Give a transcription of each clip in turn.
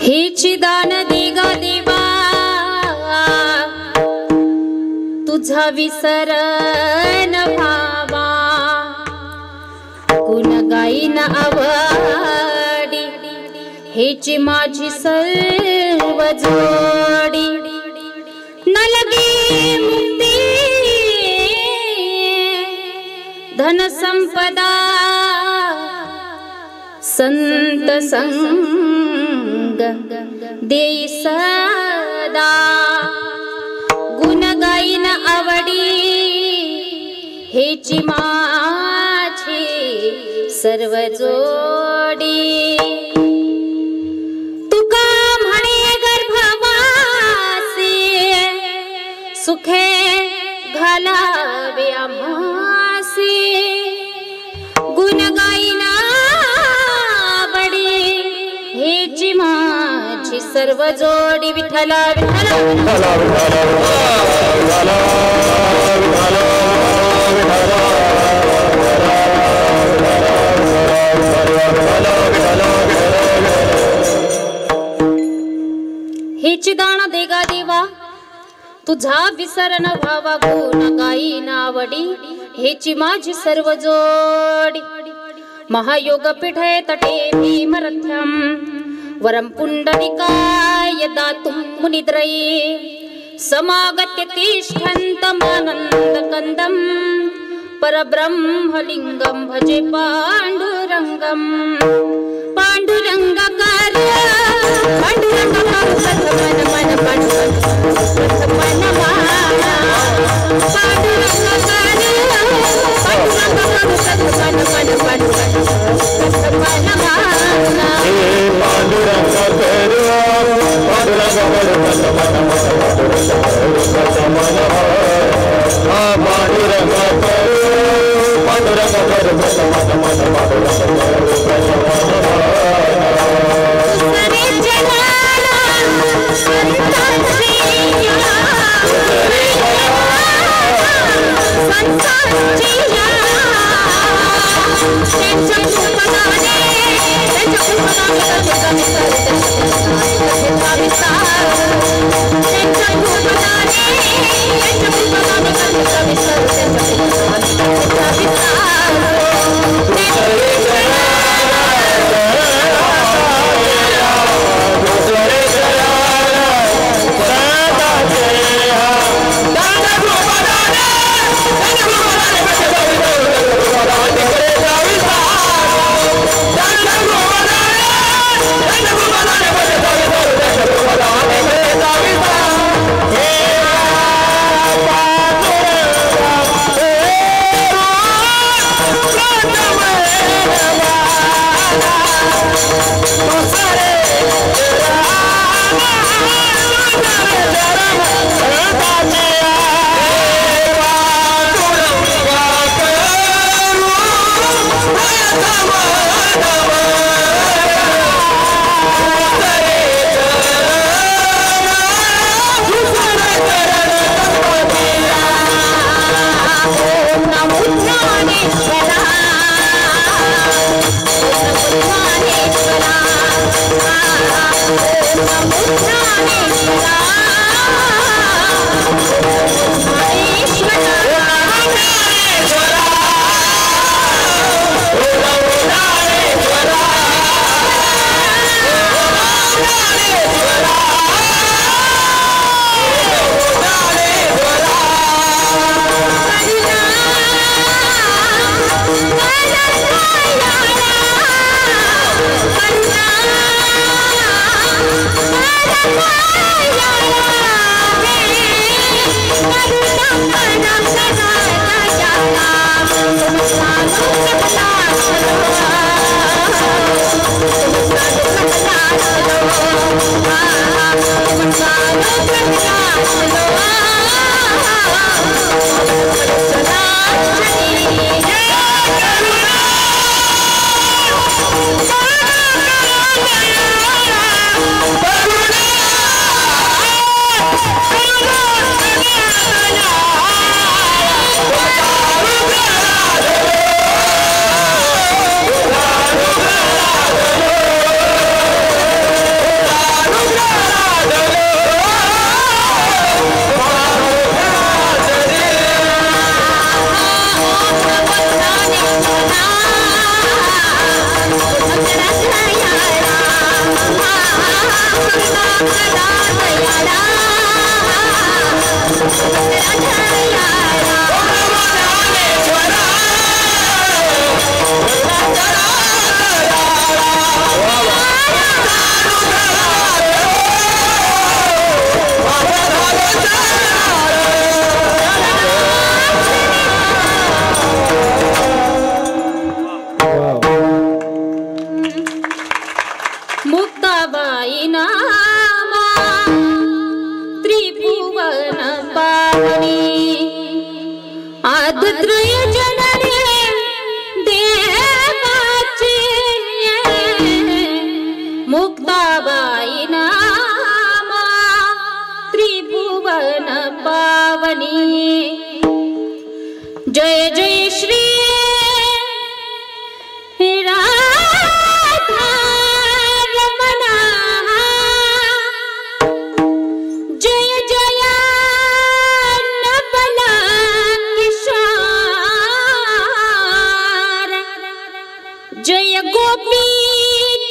हेची दान दिगा देवा तुझा विसरण भावा गुण गाईन आवडी हेची माझी सर्व जोडी न लगे मुक्ती धन संपदा संत संग देई सदा गुण गाईन आवडी हेची माझी सर्व जोडी तुका म्हणे गर्भवासी सुखे घालावे आम्हासी गुण गाईन आवडी हेची माझी सर्व जोडी विठ्ठला विठ्ठला विठ्ठला विठ्ठला हेची दान देगा देवा तुझा विसरण भावा गुण गाईन आवडी हेची माझी सर्व जोडी महायोग पीठे तटे भीमरथ्यम वरम पुंडलिकाय दातुं मुनिद्रये समागत्य तिष्ठन्तमानन्द कंदम परब्रह्मलिंगम भजे पांडुरंगम पांडुरंगाकार पांडुरंगाकार प्रथमन मन प्रथमन माना पांडुरंगाकार पांडुरंगाकार प्रथमन मन प्रथमन माना पांडुरंगाकार पांडुरंगाकार मुक्ताबाई नामा त्रिभुवन पावनी आदत्रय जननी देवाची मुक्ताबाई नामा त्रिभुवन पावनी जय जय श्री राधा रमणा जय जय नवला किशोर जय गोपी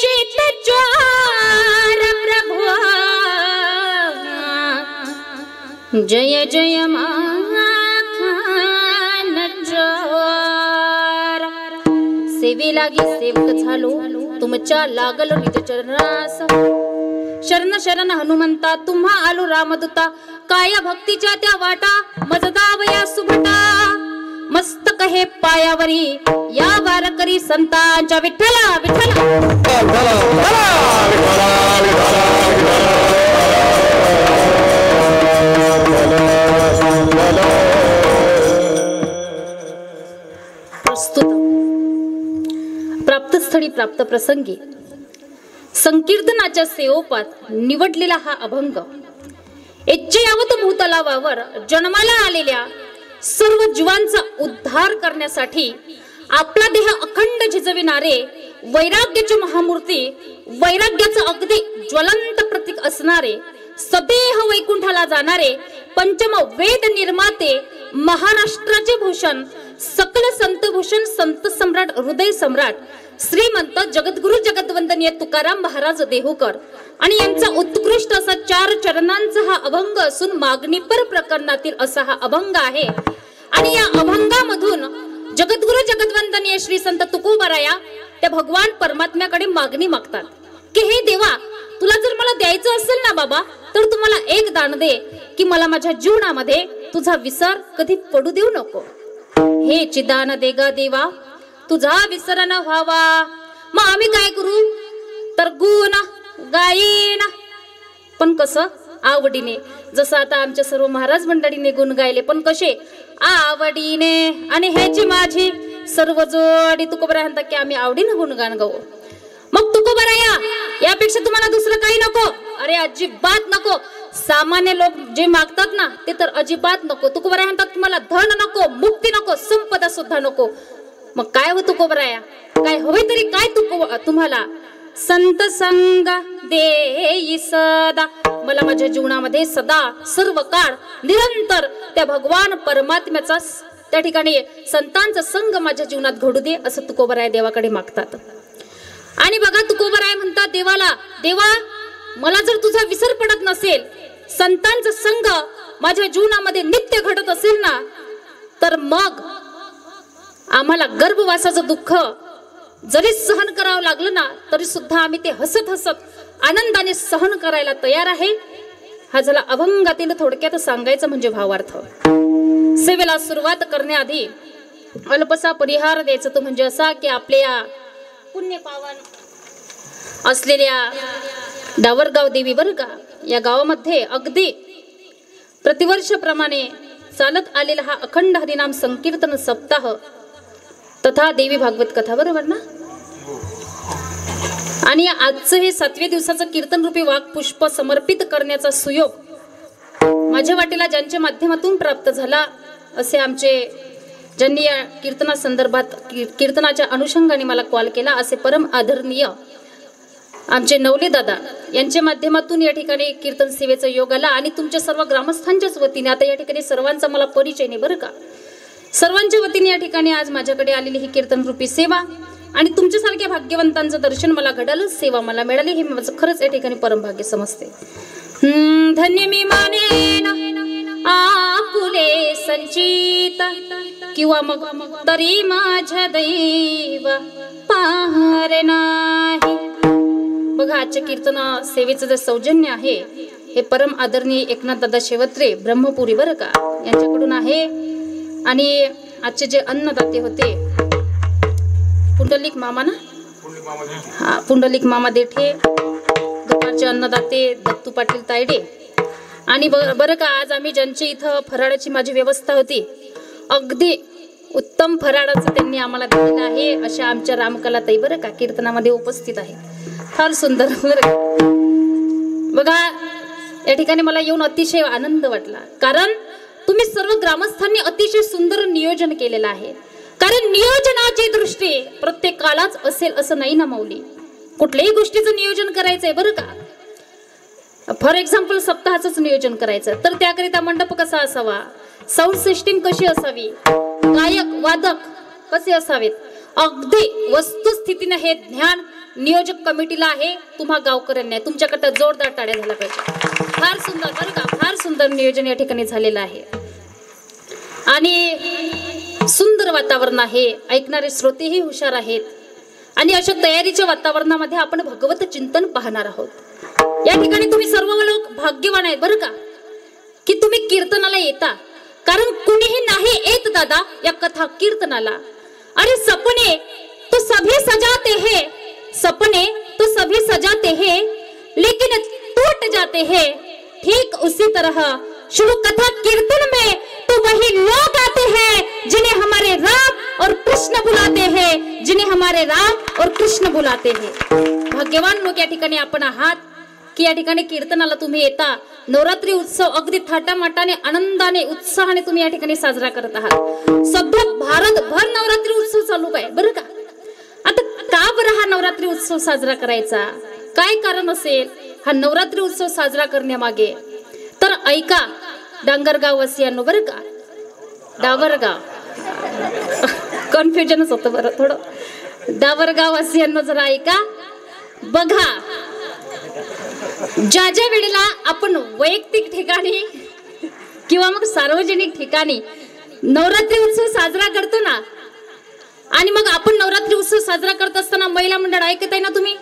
चित ज्वार प्रभु जय जय माखन चोर सेवे लागी सेवक झालो तुमच्या लागलो निज चरणास शरण शरण हनुमंता तुम्हा आलो रामदूता काय भक्तीच्या त्या वाटा मजदावया सुभटा मस्तक हे पायावरी या वारकरी संतांच्या विठ्ठला विठ्ठला प्रस्तुत प्राप्तस्थळी प्राप्त प्रसंगी संकीर्तनाच्या सेवोपात निवडलेला हा अभंग यावत भूतलावावर जन्माला आलेल्या सर्व जीवांचा उद्धार करण्यासाठी आपला देह अखंड झिजविणारे वैराग्याची महामूर्ती वैराग्याचं अगदी ज्वलंत प्रतीक असणारे सदेह वैकुंठाला जाणारे पंचम वेद निर्माते महाराष्ट्राचे भूषण सकल संत भूषण संत सम्राट हृदय सम्राट श्रीमंत जगद्गुरु जगद्वंदनीय तुकाराम महाराज देहूकर आणि यांचा उत्कृष्ट असा 4 चरणांचा हा अभंग असून मागणीपर प्रकरणातील असा हा अभंग आहे आणि या अभंगामधून जगद्गुरु जगद्वंदनीय श्री संत तुकोबाराया त्या भगवान परमात्म्याकडे मागणी मागतात की हे देवा तुला जर मला द्यायचं असेल ना बाबा तर तू मला एक दान दे की मला माझ्या जीवनामध्ये तुझा विसर कधी पडू देऊ नको हे चिदान दे ग देवा तुझा विसर न व्हावा मग आम्ही काय करू तर गुण गाईन पण कसं आवडीने जसं आता आमच्या सर्व महाराज मंडळीने गुण गायले पण कसे आवडीने आणि ह्याची माझी सर्व जोडी तुकोबरा म्हणतात की आम्ही आवडीने गुणगान गाऊ मग तुकोबराया यापेक्षा तुम्हाला दुसरं काही नको अरे अजिबात नको सामान्य लोक जे मागतात ना ते तर अजिबात नको तुकोबराया म्हणतात तुम्हाला धन नको मुक्ती नको संपदा सुद्धा नको मग काय हो तुकोबराया काय हवे तरी काय तुम्हाला संत संग देई सदा मला माझ्या जीवनामध्ये सदा सर्व काळ निरंतर त्या भगवान परमात्म्याचा त्या ठिकाणी संतांचा संग माझ्या जीवनात घडू दे असं तुकोबराया देवाकडे मागतात आणि बघा तुकोबराया म्हणतात देवाला देवा मला जर तुझा विसर पडत नसेल संतांचा संग माझ्या जीवनामध्ये नित्य घडत असेल ना तर मग आम्हाला गर्भवासाचं दुःख जरी सहन करावं लागलं ना तरी सुद्धा आम्ही ते हसत हसत आनंदाने सहन करायला तयार आहे हा झाला अभंगातील थोडक्यात सांगायचं म्हणजे भावार्थ सेवेला सुरुवात करण्याआधी अल्पसा परिहार द्यायचा तो म्हणजे असा की आपल्या पुण्य पावन असलेल्या डावरगाव देवी वर्ग या गावामध्ये अगदी प्रतिवर्षाप्रमाणे चालत आलेला हा अखंड हरिनाम संकीर्तन सप्ताह तथा देवी भागवत कथा बरोबर ना आणि आजचं हे 7व्या दिवसाचं कीर्तन रूपी वाघ पुष्प समर्पित करण्याचा सुयोग माझ्या वाटेला ज्यांच्या माध्यमातून प्राप्त झाला असे आमचे ज्यांनी या कीर्तना संदर्भात कीर्तनाच्या अनुषंगाने मला कॉल केला असे परम आदरणीय आमचे नवले दादा यांच्या माध्यमातून या ठिकाणी कीर्तन सेवेचा योग आला आणि तुमच्या सर्व ग्रामस्थांच्याच वतीने आता या ठिकाणी सर्वांचा मला परिचय नाही बरं का सर्वांच्या वतीने या ठिकाणी आज माझ्याकडे आलेली ही कीर्तन रूपी सेवा आणि तुमच्यासारख्या भाग्यवंतांचं दर्शन मला घडालच सेवा मला मिळाली हे माझं खरंच या ठिकाणी परमभाग्य समजते धन्य मी मानेन आपुले संचित किंवा मग तरी माझ्या दैव पाहरे नाही बघा आजच्या कीर्तन सेवेचं जे सौजन्य आहे हे परम आदरणीय एकनाथ दादा शेवत्रे ब्रह्मपुरी बरं का यांच्याकडून आहे आणि आजचे जे अन्नदाते होते पुंडलिक मामा ना हा पुंडलिक मामा देठे आमचे अन्नदाते दत्तू पाटील तायडे. आणि बरं का, आज आम्ही ज्यांची इथं फराळाची माझी व्यवस्था होती, अगदी उत्तम फराळाचं त्यांनी आम्हाला दिलेलं आहे अशा आमच्या रामकलाताई बरं का कीर्तनामध्ये उपस्थित आहे. फार सुंदर बरं का. बघा, या ठिकाणी मला येऊन अतिशय आनंद वाटला, कारण तुम्ही सर्व ग्रामस्थांनी अतिशय सुंदर नियोजन केलेलं आहे. कारण नियोजनाची दृष्टी प्रत्येकालाच असेल असं नाही ना माऊली. कुठल्याही गोष्टीचं नियोजन करायचंय बरं का. फॉर एक्झाम्पल सप्ताहाचं नियोजन करायचं तर त्याकरिता मंडप कसा असावा, साऊंड सिस्टीम कशी असावी, गायक वादक कसे असावेत, अगदी वस्तुस्थितीने हे ज्ञान नियोजक कमिटीला आहे, तुम्हा गावकऱ्यांना आहे. तुमच्याकडे जोरदार टाळ्या झाल्या पाहिजे. फार सुंदर बरं का, फार सुंदर नियोजन या ठिकाणी झालेलं आहे. आणि सुंदर वातावरण आहे, ऐकणारे श्रोतेही हुशार आहेत. आणि अशा तयारीच्या वातावरणामध्ये आपण भगवत चिंतन पाहणार आहोत. या ठिकाणी तुम्ही सर्व लोक भाग्यवान आहेत बरं का, की तुम्ही कीर्तनाला येता. कारण कुणीही नाही येत दादा या कथा कीर्तनाला. अरे सपने तो सभी सजाते हैं, सपने तो सभी सजाते हैं, लेकिन टूट जाते हैं. ठीक उसी तरह शुरू कथा कीर्तन में तो वही लोग आते हैं जिन्हें हमारे राम और कृष्ण बुलाते हैं, जिन्हें हमारे राम और कृष्ण बुलाते हैं. भाग्यवान लोक या ठिकाणी आपण आहात की या ठिकाणी कीर्तनाला तुम्ही येता. नवरात्री उत्सव अगदी थाटामाटाने आनंदाने उत्साहाने तुम्ही या ठिकाणी साजरा करत आहात. सध्या भारतभर नवरात्री उत्सव चालू आहे बरं का. आता का बरं हा नवरात्री उत्सव साजरा करायचा, काय कारण असेल हा नवरात्री उत्सव साजरा करण्यामागे? तर ऐका डांगरगाव वासियांनो बरं का, डावरगाव कन्फ्युजनच होतं बरं थोडं. डावरगाव वासियांनो जरा ऐका. बघा, ज्या ज्या वेळेला आपण वैयक्तिक ठिकाणी किंवा मग सार्वजनिक ठिकाणी नवरात्री उत्सव साजरा करतो ना, आणि मग आपण नवरात्री उत्सव साजरा करत असताना महिला मंडळ ऐकताय ना तुम्ही,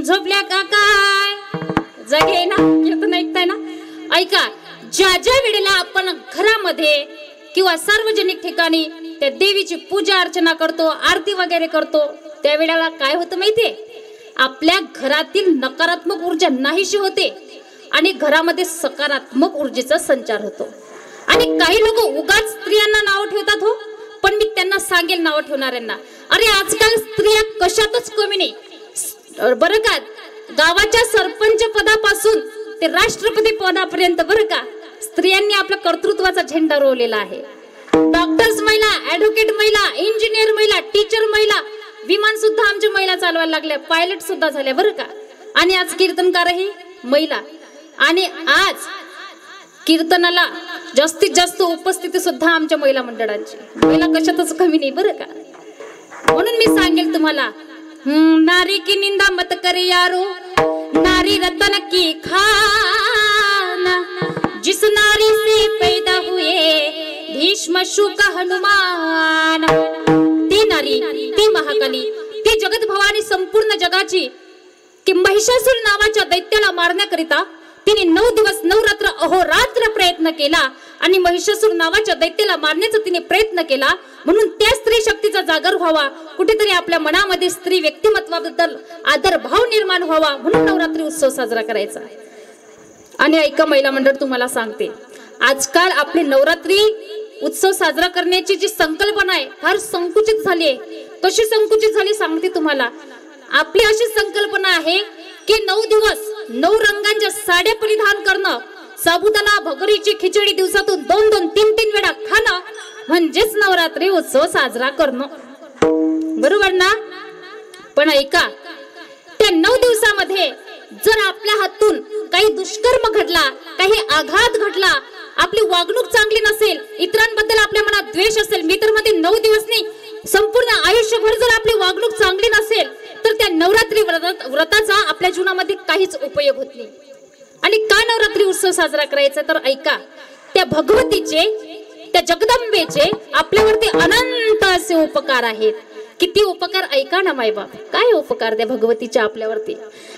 झोपल्या का काय, जागे ना, कीर्तन ऐकताय ना. ऐका, ज्या ज्या वेळेला आपण घरामध्ये किंवा सार्वजनिक ठिकाणी त्या देवीची पूजा अर्चना करतो, आरती वगैरे करतो, त्या वेळेला काय होतं माहितीये, आपल्या घरातील नकारात्मक ऊर्जा नाहीशी होते आणि घरामध्ये सकारात्मक ऊर्जेचा संचार होतो. आणि काही लोक उगाच स्त्रियांना नाव ठेवतात हो, पण मी त्यांना सांगेल नाव ठेवणाऱ्यांना, अरे आजकाल स्त्रिया कशातच कमी नाही बरं का. गावाच्या सरपंच पदापासून ते राष्ट्रपती पदापर्यंत बरं का स्त्रियांनी आपल्या कर्तृत्वाचा झेंडा रोवलेला आहे. डॉक्टर्स महिला, ऍडव्होकेट महिला, इंजिनियर महिला, टीचर महिला, विमान सुद्धा आमच्या महिला चालवायला लागल्या, पायलट सुद्धा झाल्या बरं का. आणि आज कीर्तनकारही महिला. आणि आज कीर्तनाला जास्तीत जास्त उपस्थिती सुद्धा आमच्या महिला मंडळांची. महिला कशातच कमी नाही बरं का. म्हणून मी सांगेल तुम्हाला, नारी की निंदा मत करे यारो, नारी रतन की खाना, जिस नारी से पैदा हुए भीष्म शुक हनुमान. ती नारी, ती महाकाली, ती जगत भवानी संपूर्ण जगाची, की महिषासुर नावाच्या दैत्याला मारण्याकरिता तिने 9 दिवस 9 रात्र अहोरात्र प्रयत्न केला. आणि महिषासुर नावाच्या दैत्याला मारण्याचा तिने प्रयत्न केला. म्हणून त्या स्त्री शक्तीचा जागर व्हावा, कुठेतरी आपल्या मनामध्ये स्त्री व्यक्तिमत्वाबद्दल आदर भाव निर्माण व्हावा, म्हणून नवरात्री उत्सव साजरा करायचा. आणि ऐका महिला मंडळ, तुम्हाला सांगते, आजकाल आपली नवरात्री उत्सव साजरा करण्याची जी संकल्पना आहे फार संकुचित झाली आहे. कशी संकुचित झाली सांगते तुम्हाला. आपली अशी संकल्पना आहे की 9 दिवस 9 रंगांच्या साड्या परिधान करणं, साबुदाणा भगरीची खिचडी दिवसातून 2-2, 3-3 वेळा खाणं म्हणजेच नवरात्री उत्सव साजरा करणं, बरोबर ना. पण ऐका, त्या 9 दिवसामध्ये जर आपल्या हातून काही दुष्कर्म घडला, काही आघात घडला, आपली वागणूक चांगली नसेल, इतरांबद्दल आपल्या मनात द्वेष असेल, मी तर मध्ये 9 दिवस नाही संपूर्ण आयुष्यभर जर आपली वागणूक चांगली नसेल, तर त्या नवरात्री व्रताचा आपल्या जीवनामध्ये काहीच उपयोग होत नाही. आणि का नवरात्री उत्सव साजरा करायचा? तर ऐका, त्या भगवतीचे, त्या जगदंबेचे आपल्यावरती अनंत असे उपकार आहेत. किती उपकार ऐका ना मायबाप, काय उपकार त्या भगवतीच्या आपल्यावरती.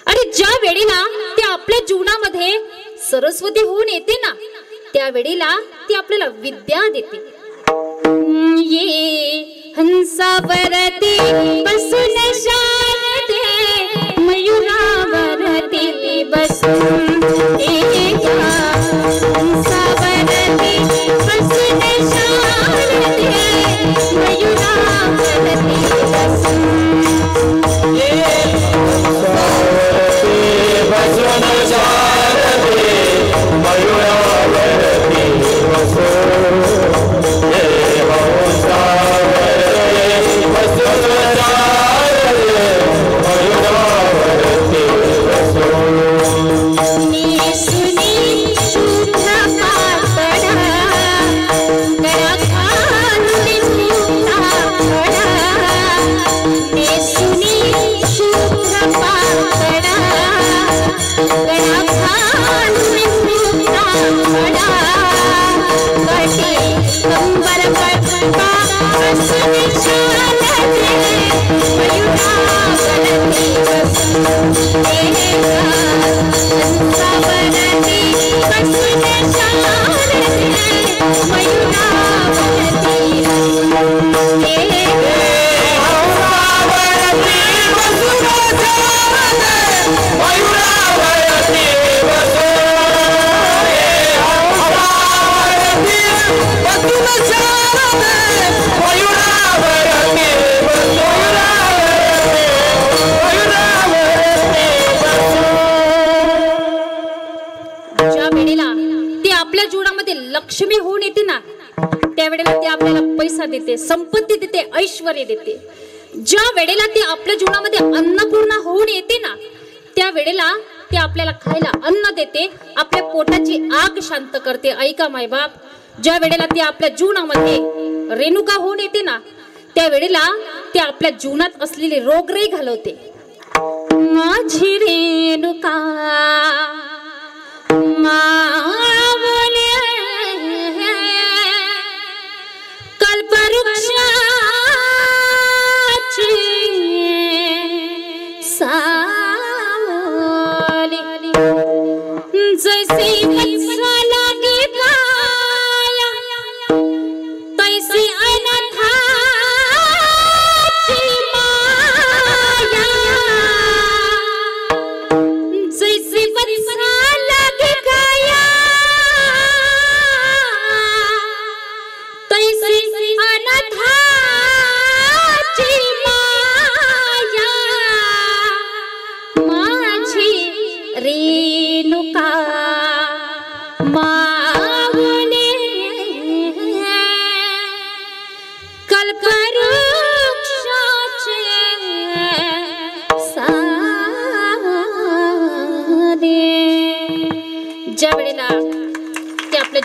अरे ज्या वेळेला ते आपल्या जीवनामध्ये सरस्वती होऊन येते ना, त्या वेळेला ती आपल्याला विद्या देते. ये हंसावरती बसून शारदे मयुरावरती लक्ष्मी होऊन येते ना त्यावेळेला ती आपल्याला पैसा देते, संपत्ती देते, ऐश्वर्य देते. ज्या वेळेला ती आपल्या जीवनामध्ये अन्नपूर्णा होऊन येते ना त्यावेळेला ती आपल्याला खायला अन्न देते, आपल्या पोटाची आग शांत करते. ऐका मायबाप, ज्या वेळेला ती आपल्या जीवनामध्ये रेणुका होऊन येते ना त्यावेळेला ती आपल्या जीवनात असलेले रोगराई घालवते. माझी रेणुका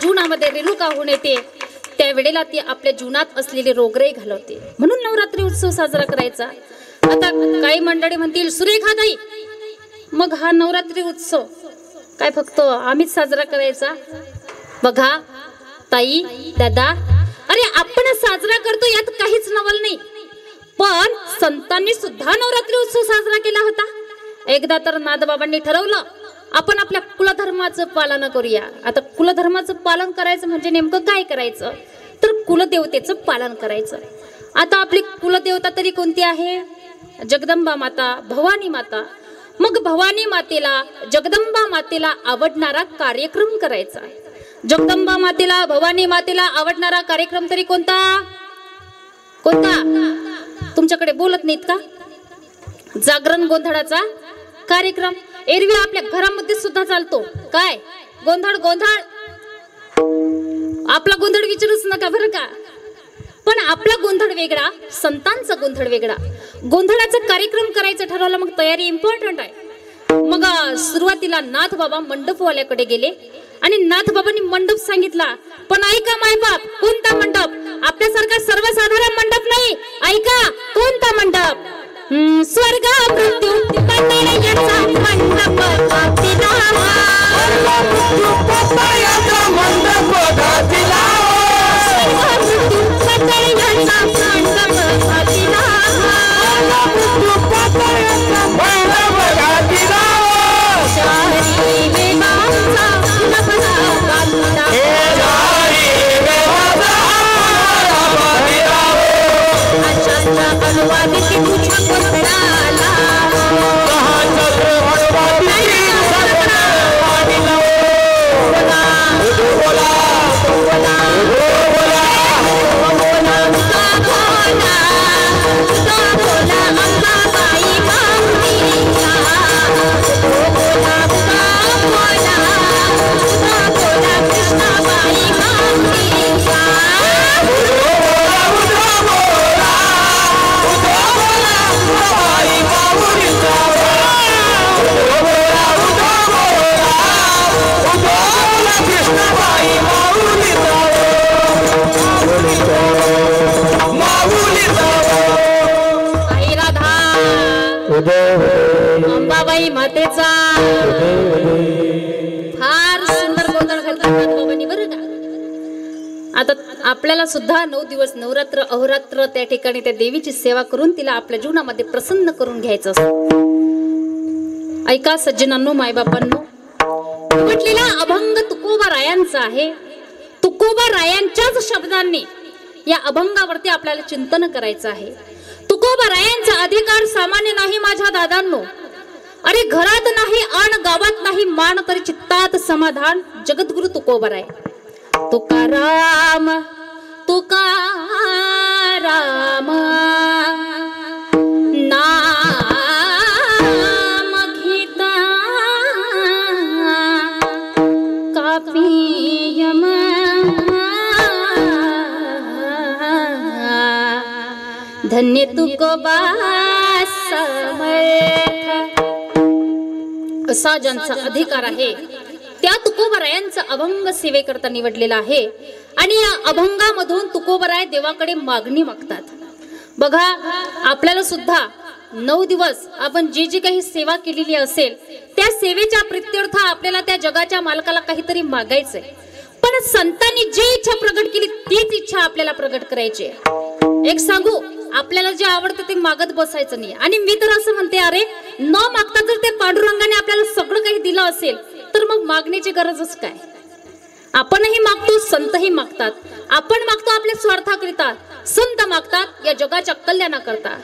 जीवनामध्ये रेणुका होऊन येते त्यावेळेला ती आपल्या जीवनात असलेले रोगराई घालवते. म्हणून नवरात्री उत्सव साजरा करायचा. आता काही मंडळी म्हणतील सुरेखाताई मग हा नवरात्री उत्सव काय फक्त आम्हीच साजरा करायचा? बघा ताई दादा, अरे आपण साजरा करतो यात काहीच नवल नाही, पण संतांनी सुद्धा नवरात्री उत्सव साजरा केला होता. एकदा तर नाथबाबांनी ठरवलं आपण आपल्या कुलधर्माचं पालन करूया. आता कुलधर्माचं पालन करायचं म्हणजे नेमकं काय करायचं तर कुलदेवतेचं पालन करायचं. आता आपली कुलदेवता तरी कोणती आहे? जगदंबा माता, भवानी माता. मग भवानी मातेला, जगदंबा मातेला आवडणारा कार्यक्रम करायचा. जगदंबा मातेला, भवानी मातेला आवडणारा कार्यक्रम तरी कोणता? कोणता? तुमच्याकडे बोलत नाहीत का? जागरण गोंधळाचा कार्यक्रम एरवी आपल्या घरामध्ये सुद्धा चालतो. काय गोंधळ? गोंधळ आपला गोंधळ विचारूच नका बरं का. पण आपला गोंधळ वेगळा, संतांचा गोंधळ वेगळा. गोंधळाचा कार्यक्रम करायचं ठरवलं मग तयारी इम्पॉर्टंट आहे. मग सुरुवातीला नाथबाबा मंडपवाल्याकडे गेले आणि नाथबाबांनी मंडप सांगितला. पण ऐका मायबाप, कोणता मंडप? आपल्यासारखा सर्वसाधारण मंडप नाही. ऐका कोणता मंडप? स्वर्ग मृत्यू पतळ्याचा मंडप घातला. मंडप घातला. स्वर्ग मृत्यू पतळ्याचा मंडप घातला. मंडप घातला. चारी वेदांचा नभला घातला. अनुवादित तुझ्या पत्राला विठ्ठलाचा फार सुंदर गोंधळ घालतात नाथबाबांनी बरं का. आता आपल्याला सुद्धा 9 दिवस नवरात्र अहोरात्र त्या ठिकाणी त्या देवीची सेवा करून तिला आपल्या जीवनामध्ये प्रसन्न करून घ्यायचं असतं. ऐका सज्जनांनो, मायबापांनो, म्हटलेला अभंग तुकोबा रायांचा आहे. तुकोबा रायांच्याच शब्दांनी या अभंगावरती आपल्याला चिंतन करायचं आहे. तुकोबा रायांचा अधिकार सामान्य नाही माझ्या दादांनो. अरे घरात नाही आण गावात नाही मान तरी चित्तात समाधान. जगद्गुरु तुकोबा राय. तुकाराम तुकाराम नाम घेता कापियम धन्य तुकोबा समर्थ. असा ज्यांचा अधिकार आहे त्या तुकोबरायांचा अभंग सेवेकरता निवडलेला आहे. आणि या अभंगामधून तुकोबराय देवाकडे मागणी मागतात. बघा, आपल्याला सुद्धा 9 दिवस आपण जी जी काही सेवा केलेली असेल त्या सेवेच्या प्रित्यर्थ आपल्याला त्या जगाच्या मालकाला काहीतरी मागायचंय. पण संतांनी जी इच्छा प्रगट केली तीच इच्छा आपल्याला प्रगट करायची. एक सांगू, आपल्याला जे आवडतं ते मागत बसायचं नाही. आणि मी तर असं म्हणते, अरे न मागता जर ते पांडुरंगाने आपल्याला सगळं काही दिलं असेल तर मग मागण्याची गरजच काय. आपणही मागतो, संतही मागतात. आपण मागतो आपल्या स्वार्थाकरिता, संत मागतात या जगाच्या कल्याणाकरता.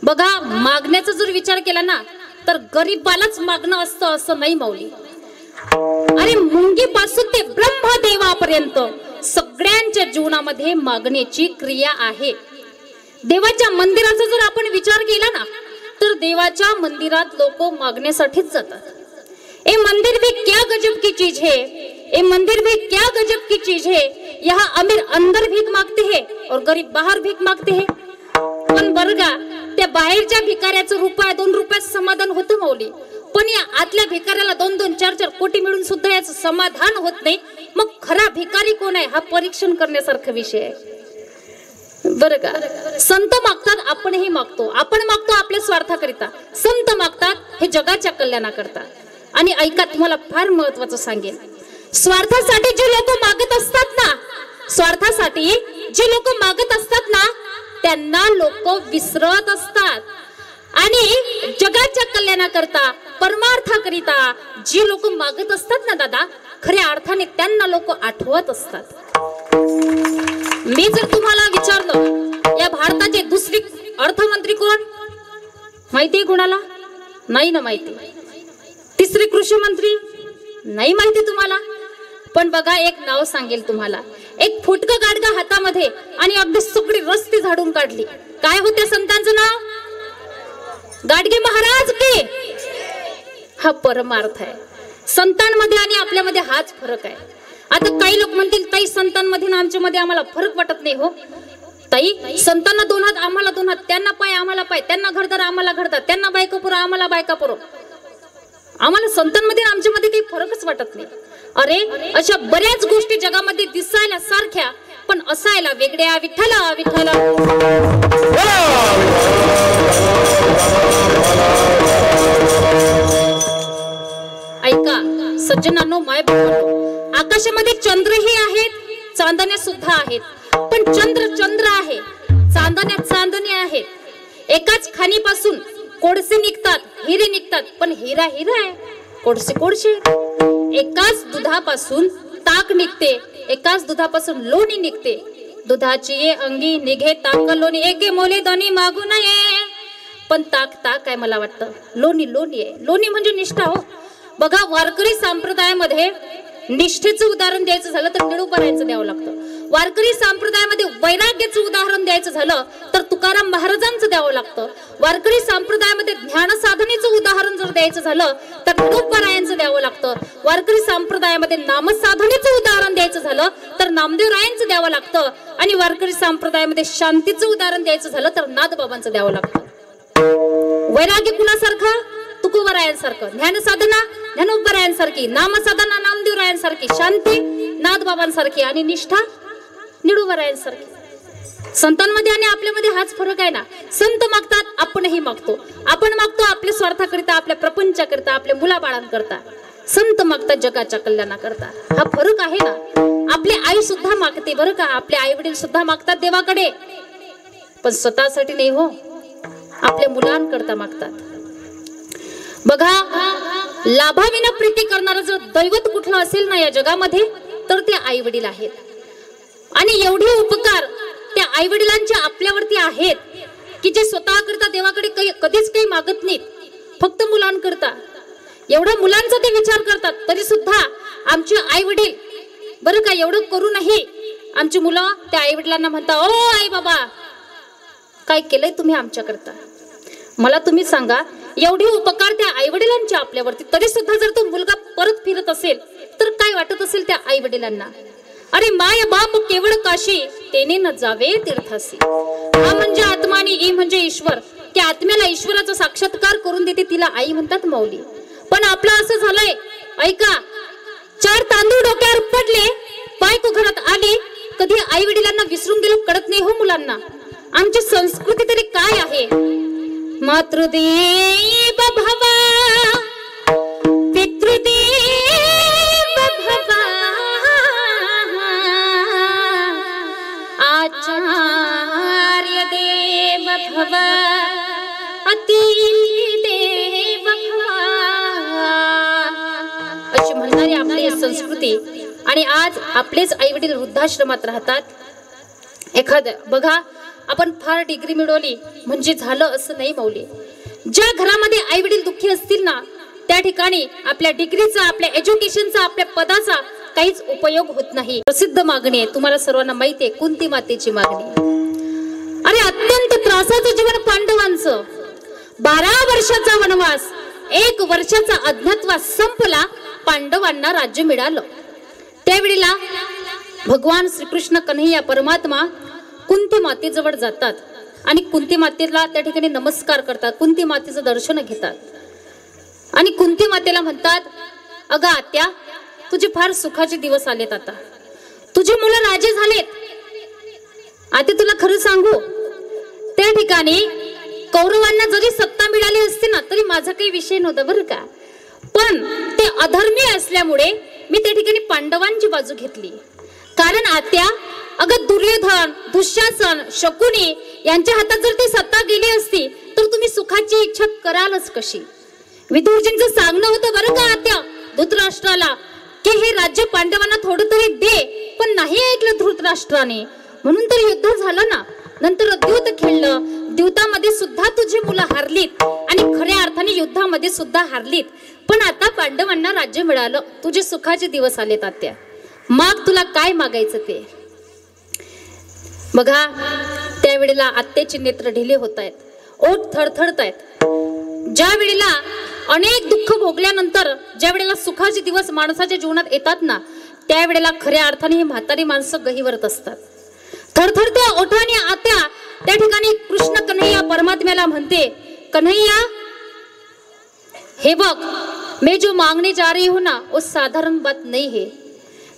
बघा, मागण्याचा जर विचार केला ना तर गरीबालाच मागणं असतं असं नाही माऊली. अरे मुंगीपासून ते ब्रह्मदेवापर्यंत सगळ्यांच्या जीवनामध्ये मागण्याची क्रिया आहे. देवाच्या मंदिराचा जर आपण विचार केला ना तर देवाच्या मंदिरात लोक मागण्यासाठीच जातात. ए मंदिर भी क्या गजब की चीज है, ए मंदिर भी क्या गजब की चीज है. यहाँ अमीर अंदर भीख मागते हैं और गरीब बाहर भीख मागते हैं. पण बरगा, त्या बाहेरच्या भिकाऱ्याचं ₹2 रुपयात समाधान होतं माऊली. पण या आतल्या भिकाऱ्याला 2-2, 4-4 कोटी मिळून सुद्धा याचं समाधान होत नाही. मग खरा भिकारी कोण आहे हा परीक्षण करण्यासारखा विषय आहे बरं का. संत मागतात, आपणही मागतो. आपण मागतो आपल्या स्वार्थाकरिता, संत मागतात हे जगाच्या कल्याणाकरता. आणि ऐका, तुम्हाला फार महत्वाचं सांगेन, स्वार्थासाठी जे लोक मागत असतात ना, स्वार्थासाठी जे लोक मागत असतात ना त्यांना लोक विसरत असतात. आणि जगाच्या कल्याणाकरता, परमार्थाकरिता जे लोक मागत असतात ना दादा, खऱ्या अर्थाने त्यांना लोक आठवत असतात. मी जर तुम्हाला विचारलं या भारताचे दुसरे अर्थमंत्री कोण माहिती कोणाला? नाही ना माहिती. तिसरे कृषी मंत्री नाही माहिती तुम्हाला. पण बघा, एक नाव सांगेल तुम्हाला. एक फुटकं गाडगा हातामध्ये आणि अगदी सगळी रस्ते झाडून काढली. काय होते संतांचं नाव? गाडगे महाराज की. हा परमार्थ आहे. संतांमध्ये आणि आपल्यामध्ये हाच फरक आहे. आता काही लोक म्हणतील, ताई संतांमध्ये ना आमच्यामध्ये आम्हाला फरक वाटत नाही. हो ताई, संतांना 2 हात आम्हाला 2 हात, त्यांना पाय आम्हाला पाय, त्यांना घरदार आम्हाला घरदार, त्यांना बायका पुरो आम्हाला बायका पुरो. आम्हाला संतांमध्ये आमच्यामध्ये काही फरकच वाटत नाही. अरे अशा बऱ्याच गोष्टी जगामध्ये दिसायला सारख्या पण असायला वेगळ्या. विठ्ठला विठ्ठला. ऐका सज्जनांनो, मायबापांनो, आकाशामध्ये चंद्रही आहेत, चांदण्या सुद्धा आहेत. पण चंद्र आहे, चांदण्या चांदण्या आहेत. एकाच खाणीपासून कोळसे निघतात, हिरे निघतात, पण हिरा आहे, कोळसे. एकाच दुधापासून ताक निघते, एकाच दुधापासून लोणी निघते. दुधाची ये अंगी निघे ताक लोणी, एके मोले दोन्ही मागू नये. पण ताक आहे मला वाटतं, लोणी आहे. लोणी म्हणजे निष्ठा. हो बघा, वारकरी संप्रदायामध्ये निष्ठेचं उदाहरण द्यायचं झालं तर निळूपरायांचं द्यावं लागतं. वारकरी संप्रदायामध्ये वैराग्याचं उदाहरण द्यायचं झालं तर तुकाराम महाराजांचं द्यावं लागतं. वारकरी संप्रदायामध्ये ज्ञान साधनेचं उदाहरण जर द्यायचं झालं तर निळूपरायांचं द्यावं लागतं. वारकरी संप्रदायामध्ये नामसाधनेचं उदाहरण द्यायचं झालं तर नामदेवरायांचं द्यावं लागतं. आणि वारकरी संप्रदायामध्ये शांतीचं उदाहरण द्यायचं झालं तर नाथबाबांचं द्यावं लागतं. वैराग्य कुणासारखं? तुकोबरायांसारखं. ज्ञान साधना ज्ञानोबरायांसारखी, नामसाधना नामदेवरायांसारखी, शांती नाथबाबांसारखी आणि निष्ठा निळूबरायांसारखी. संतांमध्ये आणि आपल्यामध्ये हाच फरक आहे ना. संत मागतात, आपणही मागतो. आपण मागतो आपल्या स्वार्थाकरिता, आपल्या प्रपंचाकरिता, आपल्या मुलाबाळांकरिता. संत मागतात जगाच्या कल्याणाकरता. हा फरक आहे ना. आपली आई सुद्धा मागते बरं का, आपले आई वडील सुद्धा मागतात देवाकडे, पण स्वतःसाठी नाही हो, आपल्या मुलांकरता मागतात. बघा, लाभाविना प्रीती करणारं जर दैवत कुठलं असेल ना या जगामध्ये, तर ते आई वडील आहेत. आणि एवढे उपकार त्या आई वडिलांचे आपल्यावरती आहेत की जे स्वतःकरता देवाकडे कधीच काही मागत नाहीत, फक्त मुलांकरता. एवढा मुलांचा ते विचार करतात, तरी सुद्धा आमचे आई वडील बरं का एवढं करूनही आमची मुलं त्या आई वडिलांना म्हणतात, ओ आई बाबा काय केलंय तुम्ही आमच्याकरता. मला तुम्ही सांगा, एवढे उपकार त्या आई वडिलांचे आपल्यावरती, तरी सुद्धा जर तो मुलगा परत फिरत असेल तर काय वाटत असेल त्या आई वडिलांना. अरे माय बाप केवळ काशी, तेने न जावे तीर्थासी. हा म्हणजे आत्मा आणि ई म्हणजे ईश्वर. त्या आत्म्याला ईश्वराचा साक्षात्कार करून देते, तिला आई म्हणतात माऊली. पण आपलं असं झालंय, ऐका, 4 तांदूळ डोक्यावर पडले, बायको घरात आली, कधी आई वडिलांना विसरून गेलो कळत नाही हो मुलांना. आमची संस्कृती तरी काय आहे. मातृदेव भवा पितृदेव भवा आचार्य देव भवा अतिथी देव भवा अशी म्हणणारी आपली संस्कृती. आणि आज आपलेच आई वडील वृद्धाश्रमात राहतात. एखादं बघा, आपण फार डिग्री मिळवली म्हणजे झालं असं नाही माऊली. ज्या घरामध्ये आई वडील दुःखी असतील ना, त्या ठिकाणी आपल्या डिग्रीचा, आपल्या एज्युकेशनचा, आपल्या पदाचा काहीच उपयोग होत नाही. प्रसिद्ध मागणी आहे, तुम्हाला सर्वांना माहिती आहे, कुंती मातेची मागणी. अरे अत्यंत त्रासाचं जीवन पांडवांचं. 12 वर्षाचा वनवास, 1 वर्षाचा अज्ञातवास संपला, पांडवांना राज्य मिळालं. त्यावेळेला भगवान श्रीकृष्ण कन्हैया परमात्मा कुंती मातेजवळ जातात आणि कुंती मातेला त्या ठिकाणी नमस्कार करतात, कुंती मातेचं दर्शन घेतात आणि कुंती मातेला म्हणतात, अगं आत्या, तुझे फार सुखाचे दिवस आलेत. आता तुझे मुलं राजे झालेत. आता तुला खरं सांगू, त्या ठिकाणी कौरवांना जरी सत्ता मिळाली असते ना, तरी माझा काही विषय नव्हता बरं का. पण ते अधर्मी असल्यामुळे मी त्या ठिकाणी पांडवांची बाजू घेतली. कारण आत्या, अगं दुर्योधन, दुःशासन, शकुनी यांच्या हातात जर ती सत्ता गेली असती तर तुम्ही सुखाची इच्छा करालच कशी. विदुरजींचं सांगणं होतं बरं का आत्या धृतराष्ट्राला की हे राज्य पांडवांना थोडं तरी दे, पण नाही ऐकलं धृतराष्ट्राने, म्हणून तर युद्ध झालं ना. नंतर द्यूत खेळलं, द्यूतामध्ये सुद्धा तुझी मुलं हारलीत आणि खऱ्या अर्थाने युद्धामध्ये सुद्धा हारलीत. पण आता पांडवांना राज्य मिळालं, तुझे सुखाचे दिवस आलेत आत्या, माग तुला काय मागायचं ते. बघा, त्यावेळेला आत्याचे नेत्र ढिले होत आहेत, ओठ थरथरत आहेत. ज्या वेळेला अनेक दुःख भोगल्यानंतर ज्या वेळेला सुखाचे दिवस माणसाच्या जीवनात येतात ना, त्यावेळेला खऱ्या अर्थाने ही म्हातारी माणसं गहिवरत असतात. थरथरत्या ओठाने आत्या त्या ठिकाणी कृष्ण कन्हैया परमात्म्याला म्हणते, कन्हैया हे बघ, मैं जो मांगने जा रही हूं ना, वो साधारण बात नहीं है.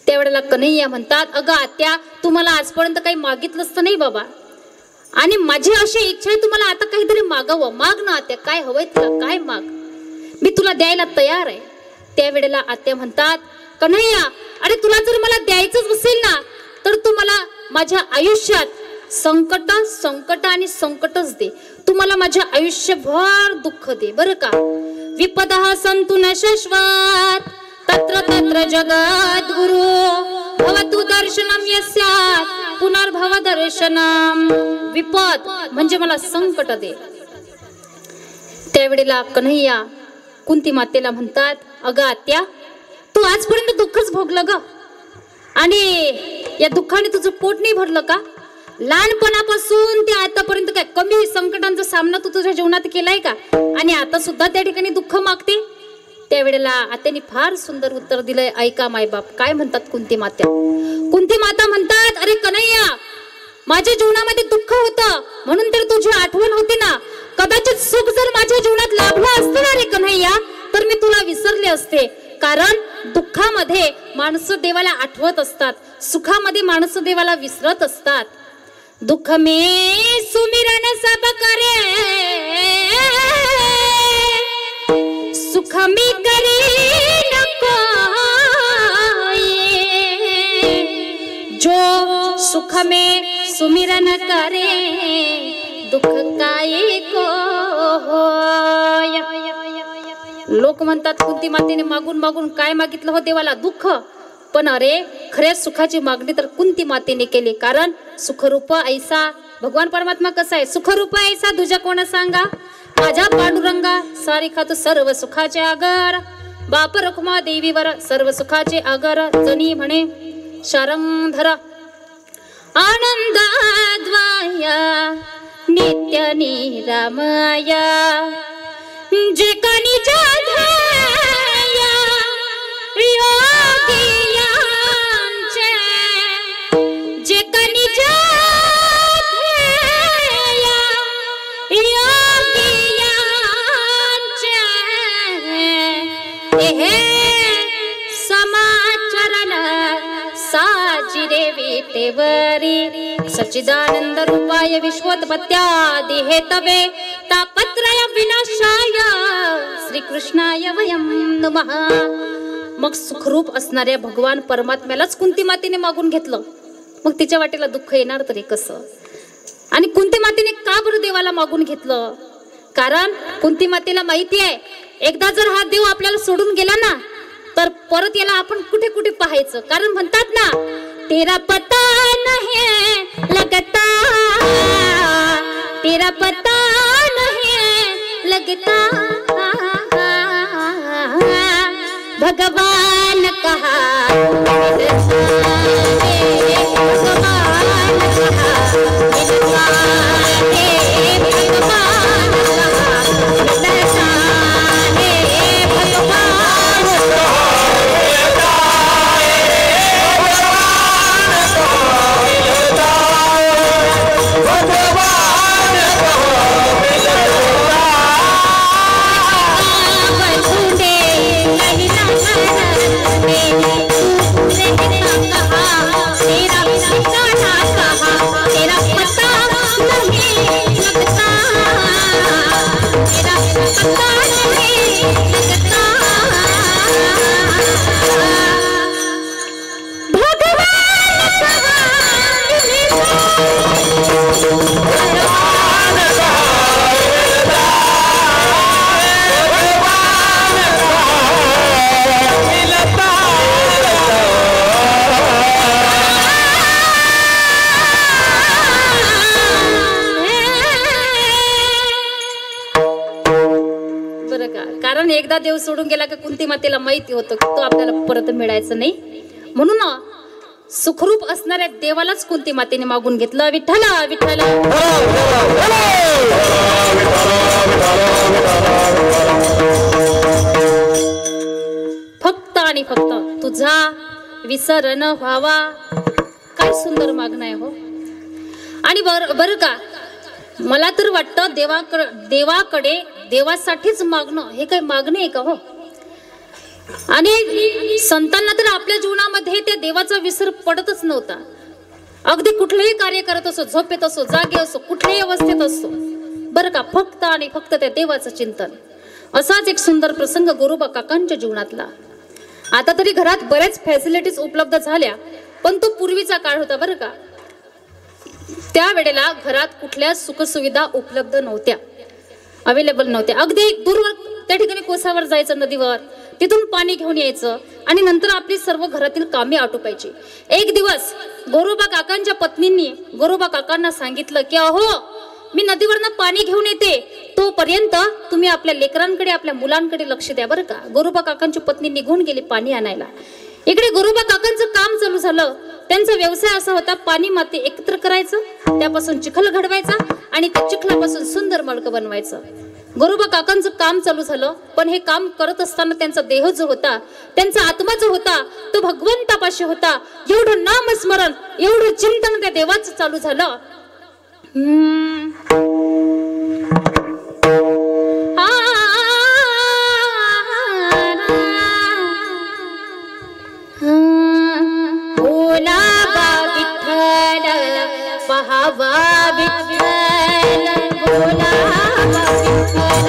त्यावेळेला कन्हैया म्हणतात, अगं आत्या, तुम्हाला आजपर्यंत काही मागितलंच तर नाही बाबा, आणि माझी अशी इच्छा आहे तुम्हाला आता काहीतरी मागावं. माग ना आत्या, काय हवंय तुला, काय माग, मी तुला द्यायला तयार आहे. त्यावेळेला आत्या म्हणतात, कन्हैया, अरे तुला जर मला द्यायचंच असेल ना, तर तू मला माझ्या आयुष्यात संकट आणि संकटच दे. तू मला माझ्या आयुष्यभर दुःख दे बरं का. विपदः सन्तु न शाश्वत तत्र तत्र जगद्गुरु भवतु दर्शनम यस्यात् पुनर्भव दर्शनम. विपद म्हणजे मला संकट दे. त्यावेळेला कन्हैया कुंती मातेला म्हणतात, अगं आत्या, तू आजपर्यंत दुःखच भोगलं ग, आणि या दुःखाने तुझं पोट नाही भरलं का. लहानपणापासून ते आतापर्यंत काय कमी संकटांचा सामना तू तुझ्या जीवनात केलाय का, आणि आता सुद्धा त्या ठिकाणी दुःख मागते. त्यावेळेला आत्याने फार सुंदर उत्तर दिलंय, ऐका मायबाप काय म्हणतात. कुंती माता म्हणतात, अरे कन्हैया, माझ्या जीवनामध्ये दुःख होतं म्हणून तर तुझी आठवण होती ना. कदाचित सुख जर माझ्या जीवनात लाभलं असतं ना रे कन्हैया, तर मी तुला विसरले असते. कारण दुःखामध्ये माणसं देवाला आठवत असतात, सुखामध्ये माणसं देवाला विसरत असतात. दुख में सुमिरन सब करे, सुख में करे न कोई। जो सुख में सुमिरन करे, दुख काय को होय। लोक म्हणतात कुंती मातेने मागून मागून काय मागितलं हो देवाला? दुःख. पण अरे खऱ्या सुखाची मागणी तर कुंती मातेने केली, कारण सुखरूप ऐसा भगवान परमात्मा कसा आहे? सुखरूप ऐसा तुझ्या कोण सांगा? माझ्या पांडुरंगा सारिखा तू सर्व सुखाचे आगर, बाप रखुमा देवीवर सर्व सुखाचे आगर, जणी म्हणे शारंगधर आनंदाद्वाया नित्य निरामया, जे कणी सच्चिदानंद रूपाय विश्वोत्पत्त्यादि हेतवे तापत्रय विनाशाय श्रीकृष्णाय वयं नमः। मग सुखरूप असणाऱ्या भगवान परमात्म्यालाच कुंती मातेने मागून घेतलं, मग तिच्या वाटेला दुःख येणार तरी कसं? आणि कुंती मातेने का बरं देवाला मागून घेतलं? कारण कुंती मातेला माहिती आहे एकदा जर हा देव आपल्याला सोडून गेला ना, तर परत याला आपण कुठे कुठे पाहायचं? कारण म्हणतात ना, तेरा पता नहीं लगता, तेरा पता नहीं लगता, भगवान कहा एकदा देव सोडून गेला की कुंती मातेला माहिती होतं की तो आपल्याला परत मिळायचं नाही, म्हणून सुखरूप असणाऱ्या देवालाच कुंती मातेने मागून घेतलं. विठ्ठला विठ्ठला फक्त आणि फक्त तुझा विसर न व्हावा. काय सुंदर मागणं आहे हो. आणि बरं का, मला तर वाटतं देवाकडे देवासाठीच मागणं हे काय मागणे आहे का हो? आणि संतांना तर आपल्या जीवनामध्ये त्या देवाचा विसर पडतच नव्हता. अगदी कुठलेही कार्य करत असो, झोपेत असो, जागे असो, कुठल्याही अवस्थेत असो, बरं का, फक्त आणि फक्त त्या देवाचं चिंतन. असाच एक सुंदर प्रसंग गोरोबा काकांच्या जीवनातला. आता तरी घरात बऱ्याच फॅसिलिटीज उपलब्ध झाल्या, पण तो पूर्वीचा काळ होता बरं का. त्यावेळेला घरात कुठल्या सुखसुविधा उपलब्ध नव्हत्या, अवेलेबल नव्हत्या. अगदी दूरवर त्या ठिकाणी कोसावर जायचं, नदीवर, तिथून पाणी घेऊन यायचं आणि नंतर आपली सर्व घरातील कामे आटोपायची. एक दिवस गोरोबा काकांच्या पत्नींनी गोरोबा काकांना सांगितलं की अहो, मी नदीवरनं पाणी घेऊन येते, तोपर्यंत तुम्ही आपल्या लेकरांकडे, आपल्या मुलांकडे लक्ष द्या बरं का. गोरोबा काकांची पत्नी निघून गेली पाणी आणायला. इकडे गोरोबा काकांचं काम चालू झालं. त्यांचा व्यवसाय असा होता, पाणी माती एकत्र करायचं, त्यापासून चिखल घडवायचा आणि त्या चिखलापासून सुंदर मडकं बनवायचं. गोरोबा काकांचं काम चालू झालं, पण हे काम करत असताना त्यांचा देह जो होता, त्यांचा आत्मा जो होता, तो भगवंतापाशी होता. एवढं नामस्मरण, एवढं चिंतन त्या देवाचं चालू झालं. पहावा विठ्ठल बोलावा विठ्ठल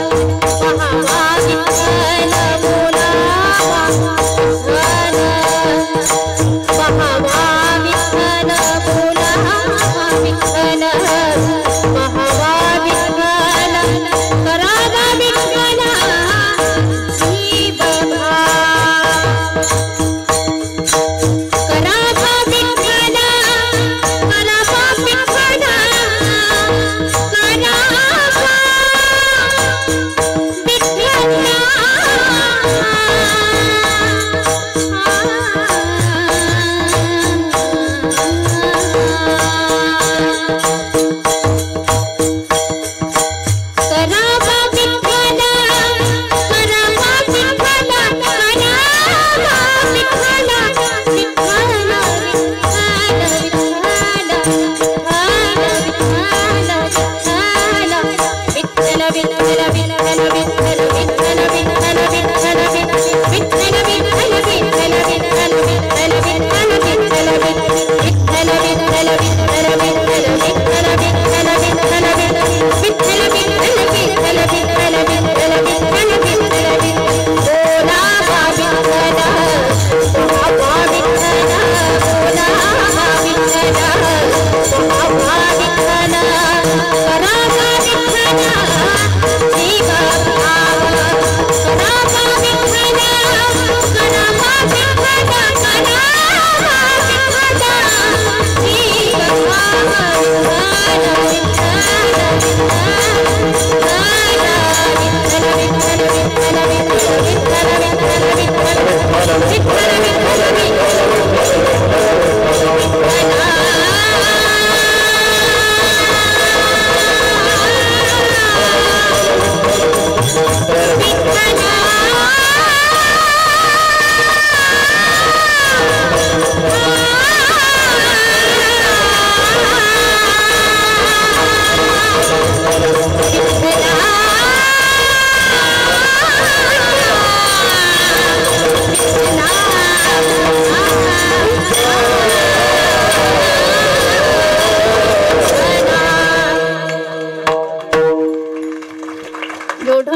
पहावा विठ्ठल बोलावा विठ्ठल पहावा विठ्ठल बोलावा विठ्ठल पहावा विठ्ठल करावा विठ्ठल जीव भाव करावा विठ्ठल करावा विठ्ठल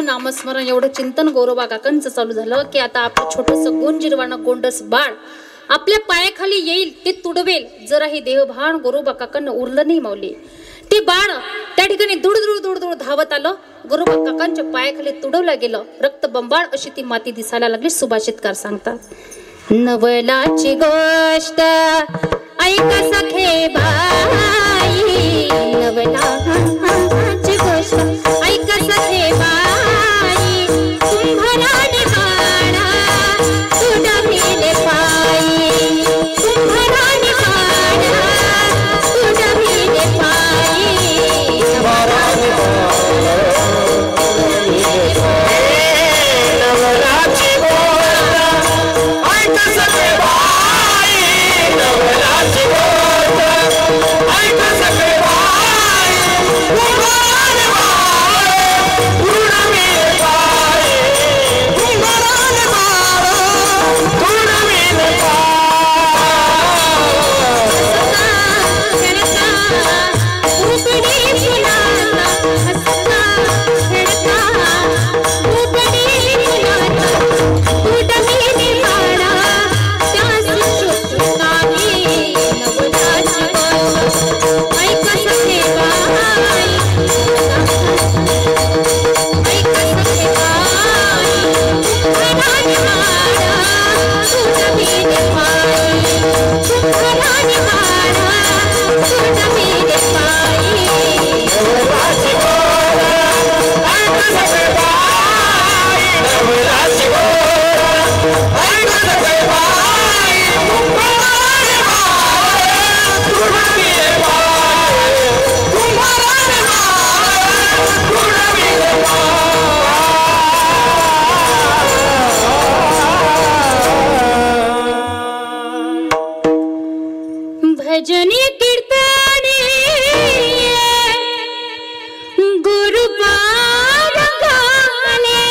नामस्मरण एवढं चिंतन गौरवा काकांचं चालू झालं की आता आपलं छोटस गोंजिरवाणं गोंडस बाळ आपल्या पायाखाली येईल ते तुडवेल जरा ही देहभान गौरवा काकांना उरलं नाही माऊली. ते बाळ त्या ठिकाणी दुड दुड दुड दुड धावत आलं गौरवा काकांच्या पायाखाली तुडवलं गेलं. रक्त बंबाळ अशी ती माती दिसायला लागली. सुभाषितकार सांगतात नवलाची गोष्ट ऐक सखे बाई नवलाची गोष्ट ऐक सखे बाई कुंभराने बाळा तुडविले पायी कुंभराने बाळा तुडविले पायी नवलाची भजनी कीर्तने गुरुबार गाले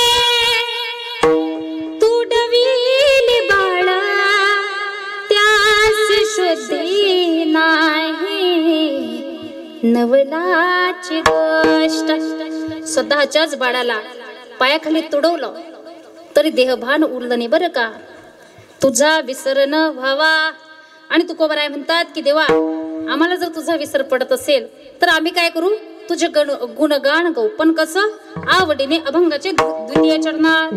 तुडविल बाळा त्यास शुद्धी नाही नवलाची गोष्ट. स्वतःच्याच बाळाला पायाखाली तुडवलं तरी देहभान उरलं नाही बरं का. तुझा विसर न व्हावा. आणि तुकोबराय म्हणतात की देवा, आम्हाला जर तुझा विसर पडत असेल तर आम्ही काय करू, तुझे गुणगान गाऊ. पण कसं, आवडीने अभंगाचे द्वितीय चरणात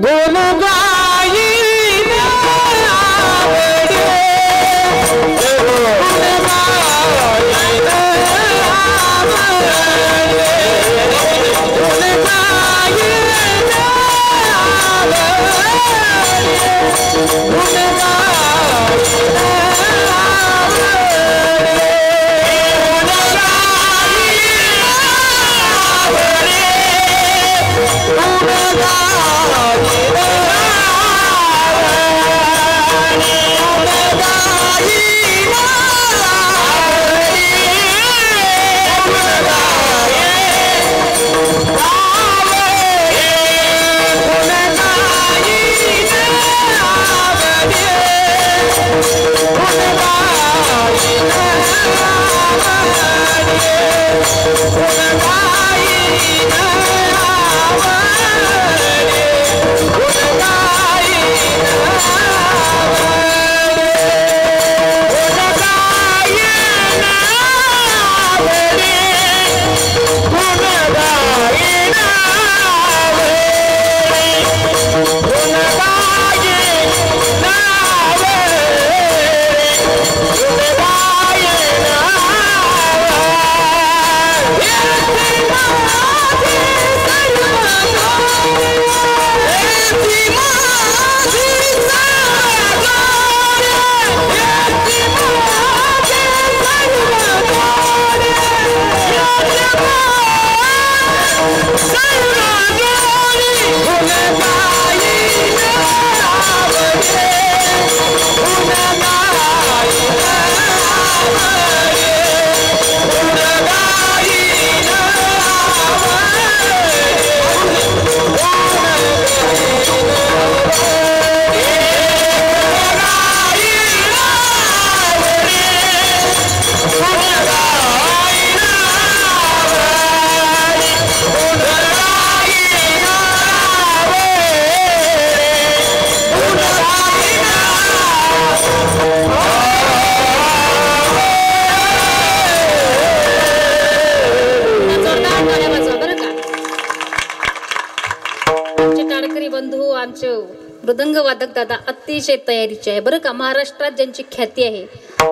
मृदंग वादक दादा अतिशय तयारीचे आहे बरं का. महाराष्ट्रात ज्यांची ख्याती आहे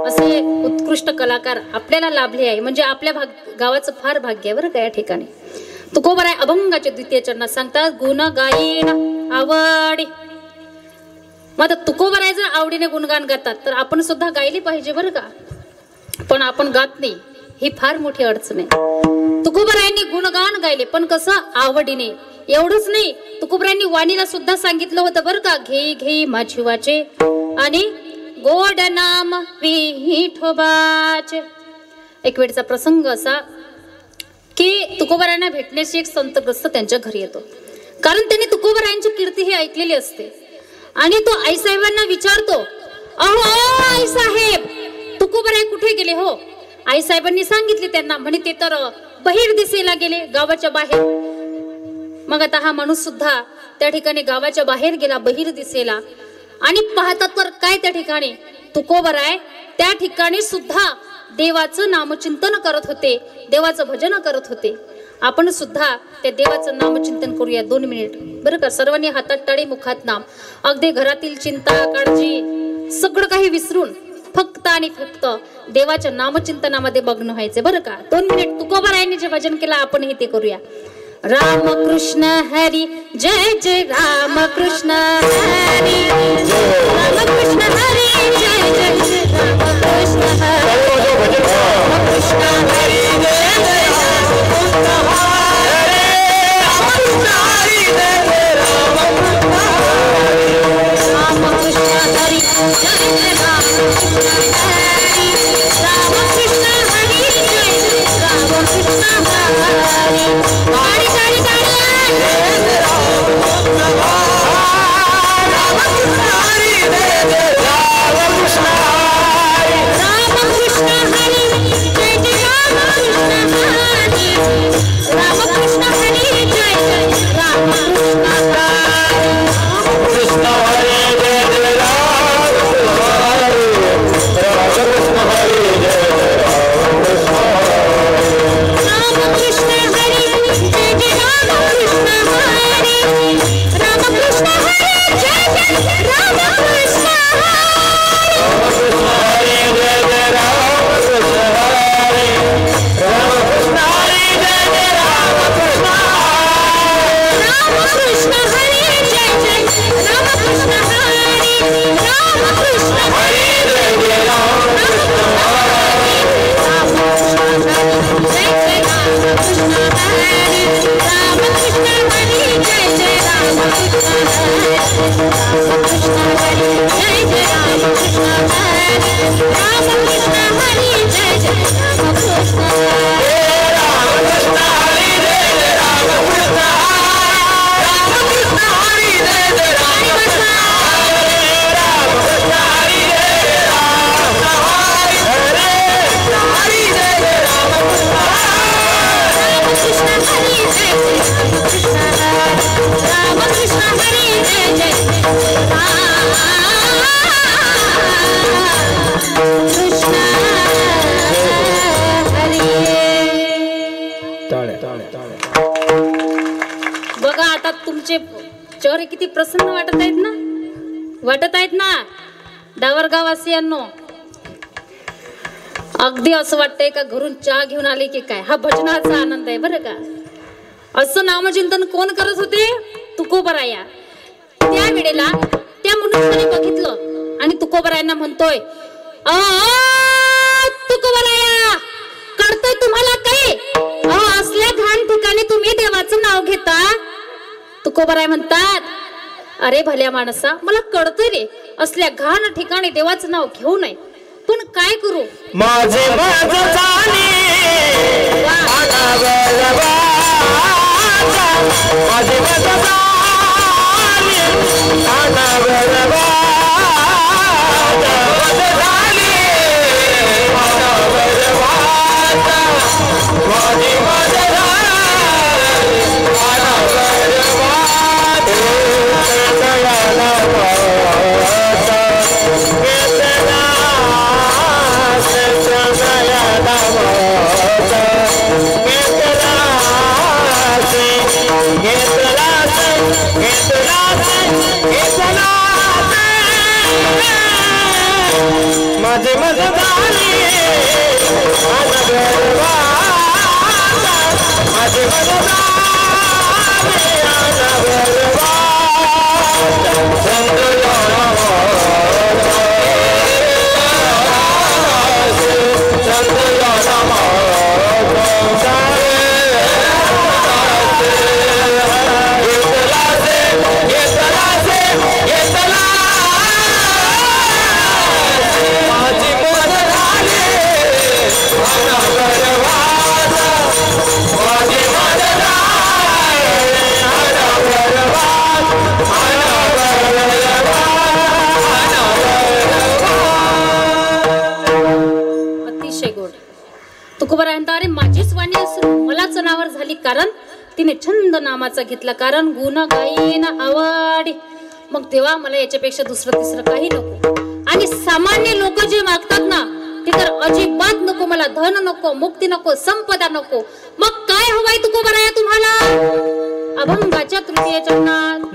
असे उत्कृष्ट कलाकार आपल्याला लाभले आहे म्हणजे आपल्या गावाचं फार भाग्य आहे बरं का. या ठिकाणी तुकोबराय अभंगाच्या द्वितीय चरणात सांगतात, गुण गायीन आवडी. मग तुकोबराय जर आवडीने गुणगान गातात तर आपण सुद्धा गायली पाहिजे बरं का. पण आपण गात नाही, ही फार मोठी अडचण आहे. तुकोबरायांनी गुणगान गायले पण कसं, आवडीने. एवढंच नाही, तुकोबरायांनी वाणीला सुद्धा सांगितलं होतं बरं का, घे घे माझी वाचे आणि गोड नाम विठोबाचे. एक वेळचा प्रसंग असा की तुकोबरायांना भेटण्याची एक संतग्रस्त त्यांच्या घरी येतो. कारण त्यांनी तुकोबरायांची कीर्ती ही ऐकलेली असते. आणि तो आईसाहेबांना विचारतो, अहो आईसाहेब, तुकोबराय कुठे गेले हो. आईसाहेबांनी सांगितले त्यांना, म्हणे ते तर बहिर दिसेला गेले, गावाच्या बाहेर. मग आता हा माणूस सुद्धा त्या ठिकाणी गावाच्या बाहेर गेला, बहिर दिसेला. आणि पाहतात तर काय त्या ठिकाणी तुकोबराय त्या ठिकाणी सुद्धा देवाचं नामचिंतन करत होते, देवाचं भजन करत होते. आपण सुद्धा त्या देवाचं नामचिंतन करूया 2 मिनिट बरं का. सर्वांनी हातात टाळी, मुखात नाम. अगदी घरातील चिंता काळजी सगळं काही विसरून फक्त आणि फक्त देवाच्या नामचिंतनामध्ये मग्न व्हायचे बरं का. 2 मिनिट तुकोबरायांनी जे भजन केलं आपणही ते करूया. राम कृष्ण हरी जय जय राम कृष्ण हरी, राम कृष्ण हरी जय जय जय राम कृष्ण हरी, राम कृष्ण हरी जय जय राम कृष्ण हरी, राम कृष्ण हरी जय जय राम कृष्ण हरी, राम कृष्ण हरी जय जय राम कृष्ण हरी, राम कृष्ण हरी जय जय राम कृष्ण हरी. राम कृष्ण हरी जय बघा आता तुमचे चेहरे किती प्रसन्न वाटत आहेत ना डावरगाववासियांनो. अगदी असं वाटतंय का घरून चहा घेऊन आले की काय. हा भजनाचा आनंद आहे बरं का. असं नामचिंतन कोण करत होते? तुकोबराया. त्या वेळेला त्या मनुष्याने बघितलं आणि तुकोबरायांना म्हणतोय, तुकोबराया कळतंय तुम्हाला काही? असल्या घाण ठिकाणी तुम्ही देवाचं नाव घेता. तुकोबराय म्हणतात, अरे भल्या माणसा मला कळतंय रे, असल्या घाण ठिकाणी देवाचं नाव घेऊ नये, पण काय करू? माझे तुकोबरायांतारे माझीच वाणी असून मलाच नावर झाली, कारण तिने छंद नामाचा घेतला, कारण गुण गायीन आवड. मग तेव्हा मला याच्यापेक्षा दुसरं तिसरं काही नको. आणि सामान्य लोक जे मागतात ना ते तर अजिबात नको. मला धन नको, मुक्ती नको, संपदा नको. मग काय हवंय तुकोबराया तुम्हाला? अभंगाच्या तृतीय चरणात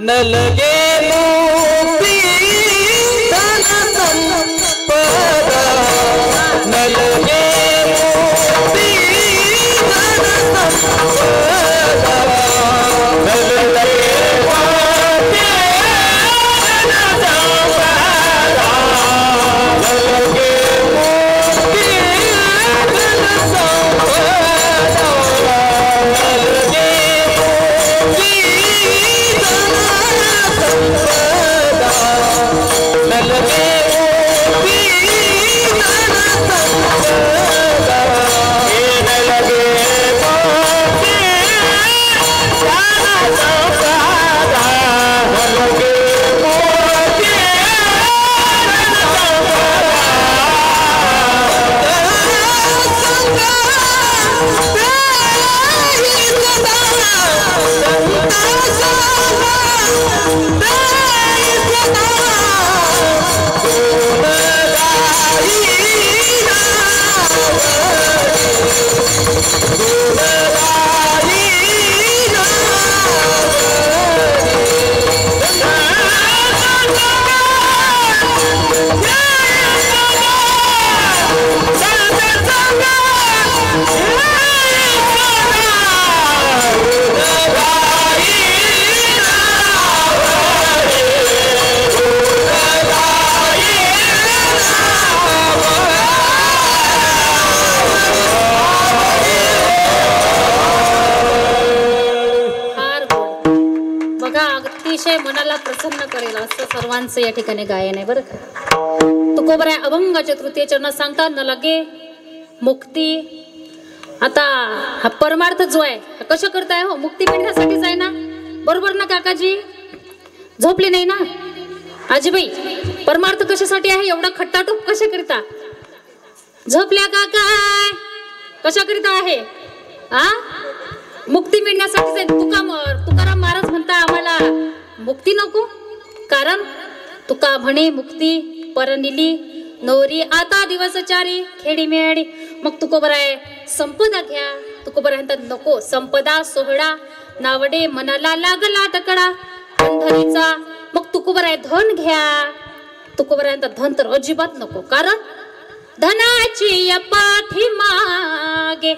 मनाला प्रसन्न करेल असं सर्वांचं या ठिकाणी गायन आहे बरं का. तुकोबराय अभंगाच्या तृतीय चरणात सांगतात न लगे मुक्ती. आता हा परमार्थ जो आहे कशा करताय हो, मुक्ती मिळण्यासाठीच आहे ना, बरोबर ना काकाजी? झोपले नाही ना आजीबाई? परमार्थ कशासाठी आहे, एवढा खट्टाटोप कशा करता? झोपल्या का काय? कशा करिता आहे? हा, मुक्ती मिळण्यासाठीच आहे. तुकाराम महाराज म्हणता आम्हाला मुक्ती नको, कारण तुका म्हणे मुक्ती परनिली नवरी आता दिवसचारी खेडी मेडी. मग तुकोबराय संपदा घ्या. तुकोबराय म्हणतात नको संपदा सोहळा नावडे मनाला लागला टकडा पंढरीचा. मग तुकोबराय धन घ्या. तुकोबराय म्हणतात धन तर अजिबात नको, कारण धनाची या पाठी मागे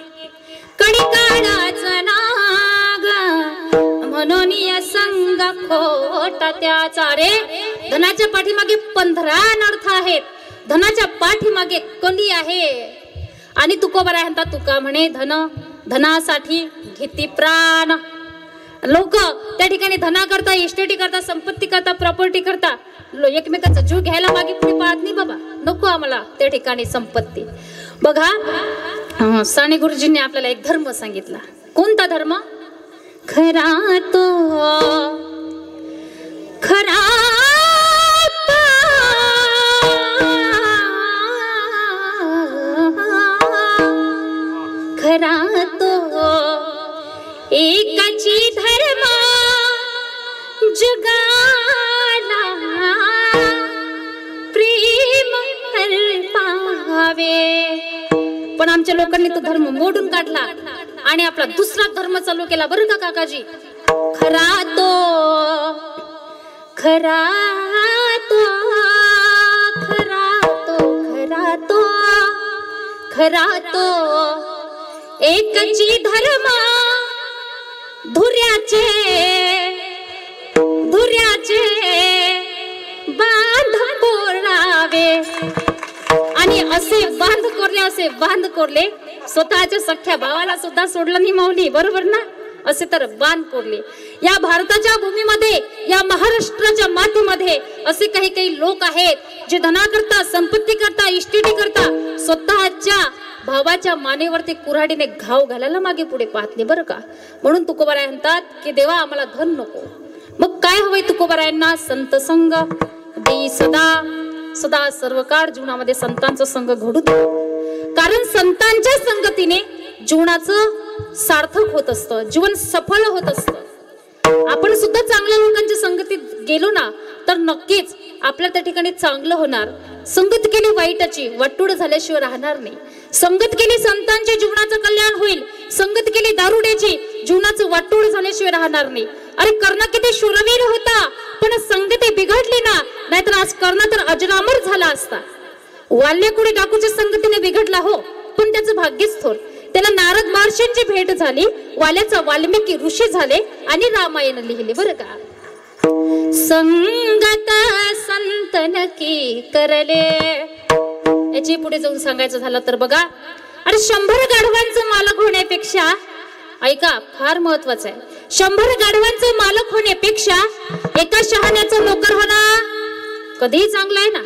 कणिकाळाचा नाग म्हणून या संग खोटा त्याचा. रे धनाच्या पाठीमागे 15 अनर्थ आहेत, धनाच्या पाठीमागे कली आहे. आणि तुकोबराय म्हणतात तुका म्हणे धनासाठी घेती प्राण. लोक त्या ठिकाणी धना करता, इस्टेटी करता, संपत्ती करता, प्रॉपर्टी करता, एकमेकांचा जीव घ्यायला मागे पुढे पाहत नाही बाबा. नको आम्हाला त्या ठिकाणी संपत्ती. बघा साने गुरुजींनी आपल्याला एक धर्म सांगितला. कोणता धर्म? खरा तो खरा खरा तो एकाची धर्म जगाला प्रेम पावे. पण आमच्या लोकांनी तो धर्म मोडून काढला आणि आपला दुसरा धर्म चालू केला बरं का काकाजी. खरा तो खरा तो खरा तो खरा तो खरा तो एकची धर्म धुर्याचे बांध कोरावे. आणि असे बांध कोरले स्वतःच्या सख्या भावाला सुद्धा सोडलं नाही माऊली, बरोबर ना? असे तर बांध कोरले. या भारताच्या भूमीमध्ये, या महाराष्ट्राच्या मातीमध्ये असे काही लोक आहेत जे धना करता, संपत्ती करता, इस्टेटी करता, स्वतःच्या भावाच्या मानेवरती कुऱ्हाडीने घाव घालायला मागे पुढे पाहत नाही बरं का. म्हणून तुकोबराय म्हणतात की देवा आम्हाला धन नको. मग काय हवंय तुकोबरायांना? संत संग देई सदा सदा सर्व काळ जीवनामध्ये संतांचा संग घडू दे. कारण संतांच्या संगतीने जीवनाचं सार्थक होत असतं, जीवन सफल होत असतं. आपण सुद्धा चांगल्या लोकांच्या संगतीत गेलो ना तर नक्कीच आपल्या त्या ठिकाणी चांगलं होणार. संगत केली वाईटाची, वाटूड झाल्याशिवाय राहणार नाही. संगत केली संतांच्या जीवनाचं कल्याण होईल. संगत केली दारुड्याची, जीवनाचं वाटूड झाल्याशिवाय राहणार नाही. अरे कर्ण किती शूरवीर होता, पण संगती बिघडली ना, नाहीतर आज कर्ण तर अजरामर झाला असता. वाल्यकुडी डाकूच्या संगतीने बिघडला हो, पण त्याचं भाग्यच थोर. त्याला नारद महर्षींची भेट झाली, वाल्याचा वाल्मिकी ऋषी झाले आणि रामायण लिहिले बरं का. संगत संतन की करले. याची पुढे जाऊन सांगायचं झालं तर बघा, अरे 100 गाढवांचं मालक होण्यापेक्षा, ऐका फार महत्वाचं आहे, 100 गाढवांचं मालक होण्यापेक्षा एका शहाण्याचं नोकर होणं कधीही चांगलं आहे ना.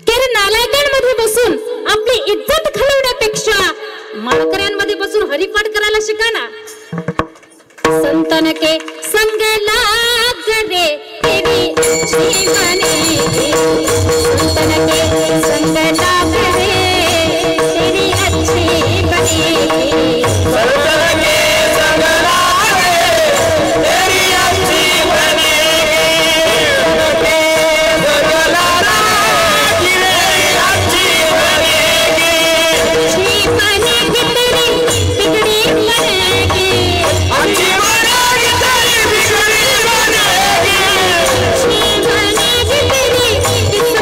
कारण नालायकांमध्ये बसून आपली इज्जत घालवण्यापेक्षा माळकऱ्यांमध्ये बसून हरिपाठ करायला शिका ना. संतन के संग लाग रे तेरी अच्छी बनेगी. संतन के संग लाग रे तेरी अच्छी बनेगी. संतन के संग लाग रे तेरी अच्छी बनेगी. संतन के संग लाग रे अच्छी बनेगी. अच्छी बनेगी तेरी बिगड़ी बनेगी. अच्छी बनेगी तेरी बिगड़ी बनेगी. अच्छी बनेगी तेरी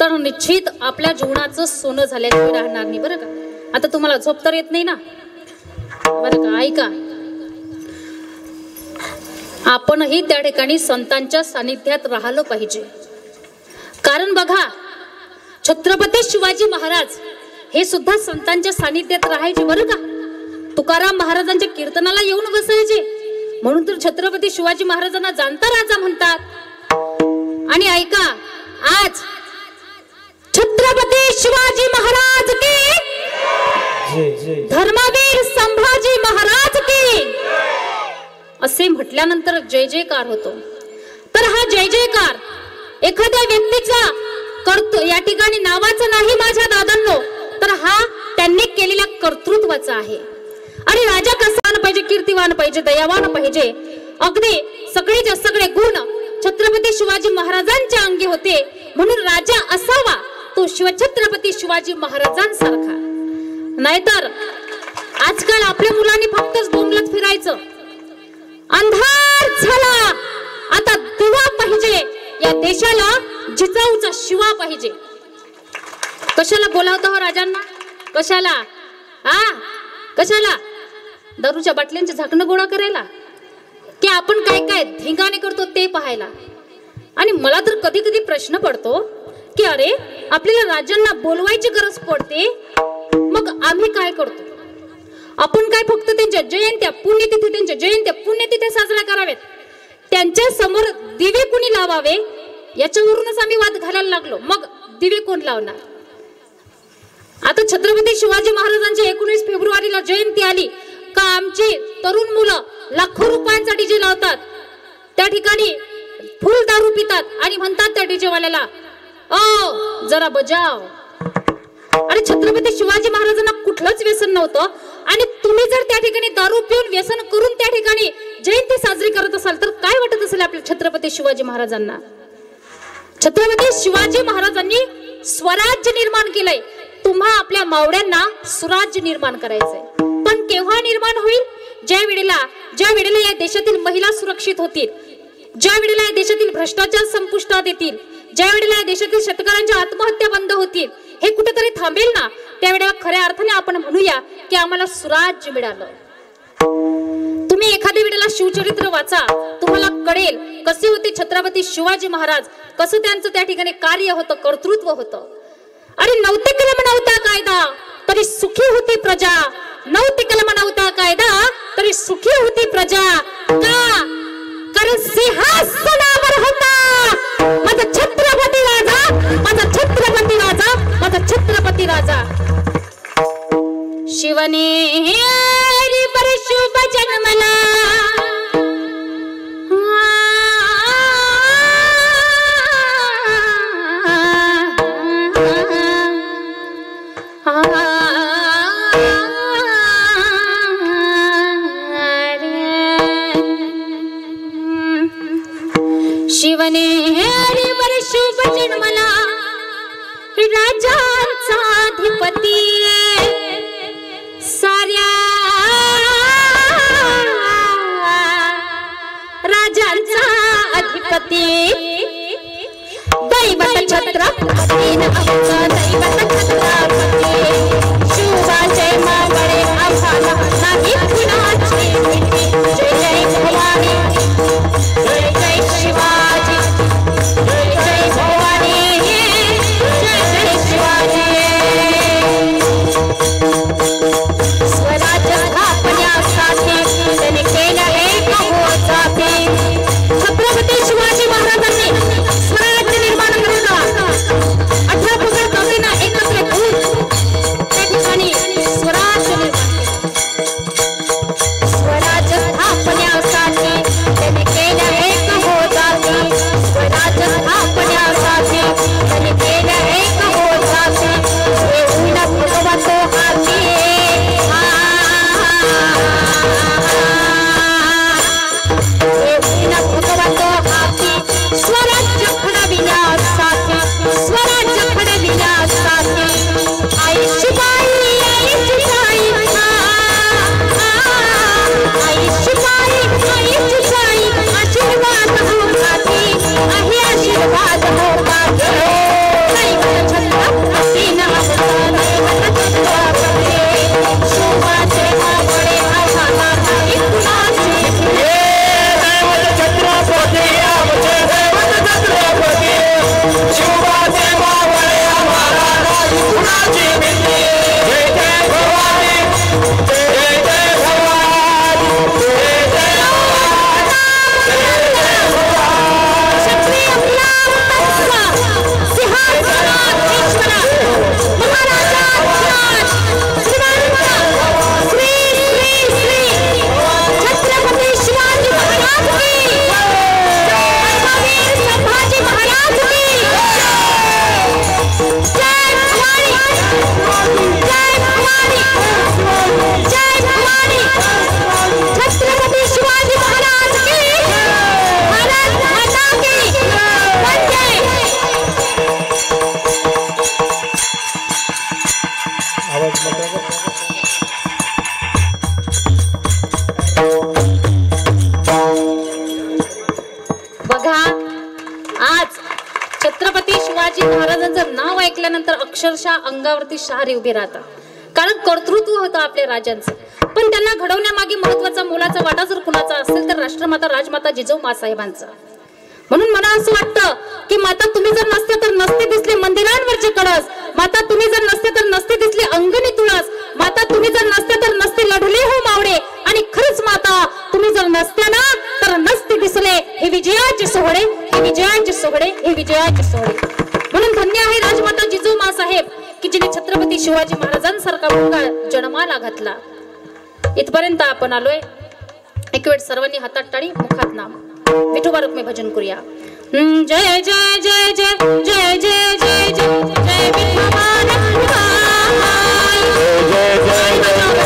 तर निश्चित आपल्या जीवनाचं सोनं झाल्याशिवाय राहणार नाही बरं का. आता तुम्हाला झोप तर येत नाही ना बरं का. ऐका, आपणही त्या ठिकाणी संतांच्या सानिध्यात राहिलं पाहिजे. कारण बघा, छत्रपती शिवाजी महाराज हे सुद्धा संतांच्या सानिध्यात राहायचे बरं का. तुकाराम महाराजांच्या कीर्तनाला येऊन बसायचे. म्हणून तर छत्रपती शिवाजी महाराजांना जाणता राजा म्हणतात. आणि ऐका, आज छत्रपती शिवाजी महाराज की, धर्मवीर संभाजी महाराज की असे म्हटल्यानंतर जय जयकार होतो. तर हा जय जयकार एखाद्या व्यक्तीचा करतो या ठिकाणी नावाचा नाही माझ्या दादांनो, तर हा त्यांनी केलेल्या कर्तृत्वाचा आहे. आणि राजा कसा पाहिजे, कीर्तिवान पाहिजे, दयावान पाहिजे. अगदी सगळेच्या सगळे गुण छत्रपती शिवाजी महाराजांच्या अंगी होते. म्हणून राजा असावा तो छत्रपती शिवाजी महाराजांसारखा. नाहीतर आजकाल आपल्या मुलांनी फक्तच बोंबलत फिरायचं. अंधार झाला, आता दिवा पाहिजे. या देशाला जिजाऊचा शिवा पाहिजे. कशाला बोलावता हो राजांना? कशाला? कशाला? दारूच्या बाटल्यांचे झाकणं गोळा करायला, की आपण काय काय धिंगाणे करतो ते पाहायला. आणि मला तर कधी कधी प्रश्न पडतो की अरे, आपल्याला राजांना बोलवायची गरज पडते, मग आम्ही काय करतो? आपण काय फक्त त्यांच्या जयंत्या पुण्यतिथी, त्यांच्या जयंत्या पुण्यतिथी साजऱ्या कराव्यात, त्यांच्या समोर दिवे कोणी लावावे याच्यावरूनच आम्ही वाद घालायला लागलो. मग दिवे कोण लावणार? आता छत्रपती शिवाजी महाराजांच्या 19 फेब्रुवारीला जयंती आली का आमची तरुण मुलं लाखो रुपयांचा डीजे लावतात. त्या ठिकाणी फुल दारू पितात आणि म्हणतात त्या डीजे वाल्याला, ओ जरा बजाव. अरे, छत्रपती शिवाजी महाराजांना कुठलंच व्यसन नव्हतं. आणि तुम्ही जर त्या ठिकाणी दारू पिऊन व्यसन करून त्या ठिकाणी जयंती साजरी करत असाल तर काय वाटत असेल आपल्या छत्रपती शिवाजी महाराजांना? छत्रपती शिवाजी महाराजांनी स्वराज्य निर्माण केलंय. तुम्हा आपल्या मावड्यांना सुराज्य निर्माण करायचंय. पण केव्हा निर्माण होईल? ज्या वेळेला या देशातील महिला सुरक्षित होतील, ज्या वेळेला या देशातील भ्रष्टाचार संपुष्टात येतील, ज्या वेळेला या देशातील शेतकऱ्यांच्या आत्महत्या बंद होतील, हे कुठेतरी थांबेल ना, त्यावेळेला खऱ्या अर्थाने आपण म्हणूया की आम्हाला सुराज्य मिळालं. तुम्ही एखाद्या वेळेला शिवचरित्र वाचा, तुम्हाला कळेल कसे होते छत्रपती शिवाजी महाराज, कसं त्यांचं त्या ठिकाणी कार्य होतं, कर्तृत्व होतं. अरे, नव्हते कलम नव्हता कायदा तरी सुखी होती प्रजा. नव्हते कलम नव्हता कायदा तरी सुखी होती प्रजा. का? कारण सिंहासनावर होता माझा छत्रपती राजा, माझा छत्रपती राजा, माझा छत्रपती राजा. शिवने पर शुभ जन्मला, शिवने वर शुभ जन्मला, राजांचा अधिपती, साऱ्या राजांचा अधिपती. दैवत छत्रपती आमचा दैवत छत्रपती, शिवाचे मावळे आम्हाला नाही कुणाची भीती. जय जय भवानी, जय जय शिवाजी, जय जय भवानी, जय जय शिवाजी. स्वराज्य स्थापण्यासाठी त्यांनी केलं एक मोजाती. छत्रपती शिवाजी महाराजांनी स्वराज्य निर्माण केलं. 18 बघा, आज छत्रपती शिवाजी महाराजांचं नाव ऐकल्यानंतर अक्षरशः अंगावरती शहारे उभे राहतात. कारण कर्तृत्व होतं आपल्या राजांचं, पण त्यांना घडवण्यामागे महत्वाचा मोलाचा वाटा जर कुणाचा असेल तर राष्ट्रमाता राजमाता जिजाऊ साहेबांचा. म्हणून मला असं वाटतं की माता तुम्ही जर नसते तर नसते दिसले मंदिरांवरचे कळस, माता तुम्ही जर नसते तर नसते दिसले अंगणी तुळस, माता तुम्ही जर नसते तर नसते लढले हो मावळे, आणि खरंच माता तुम्ही जर नसते ना तर नसते दिसले हे विजयाचे सोहळे, हे विजयाचे सोहळे, हे विजयाचे सोहळे. म्हणून धन्य आहे राजमाता जिजाऊ साहेब की जिने छत्रपती शिवाजी महाराजांसारखा मुलगा जन्माला घातला. इथपर्यंत आपण आलोय. एक वेळ सर्वांनी हातात टाळी, मुखात नाम, विठोबा रुक्मी भजन करूया. जय जय जय जय जय जय जय जय जय विठोबा रखवाई, जय जय जय जय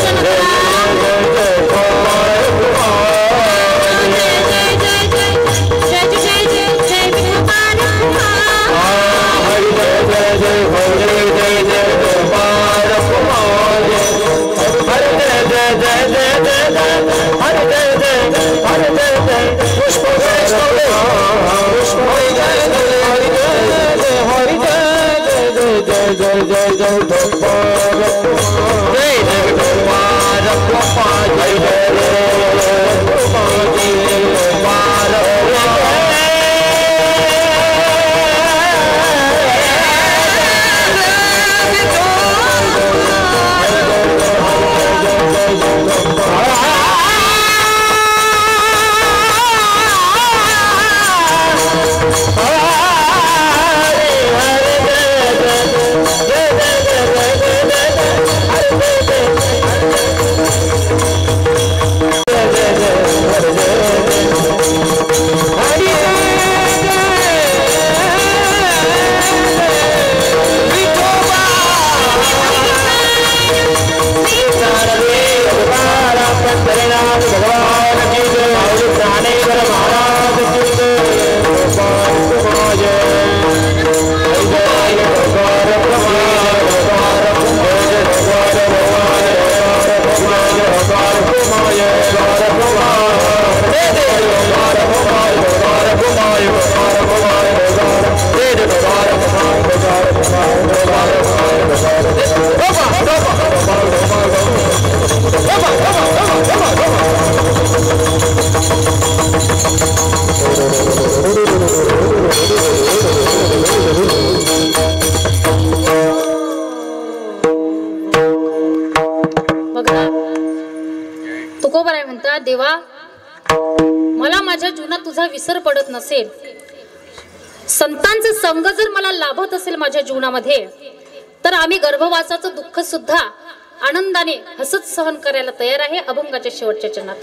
देवा, मला माझ्या जीवनात तुझा विसर पडत नसेल, संतांचा संग जर मला लाभत असेल माझ्या जीवनामध्ये, तर आम्ही गर्भवासाचं दुःख सुद्धा आनंदाने हसत सहन करायला तयार आहे. अभंगाच्या शेवटच्या चरणात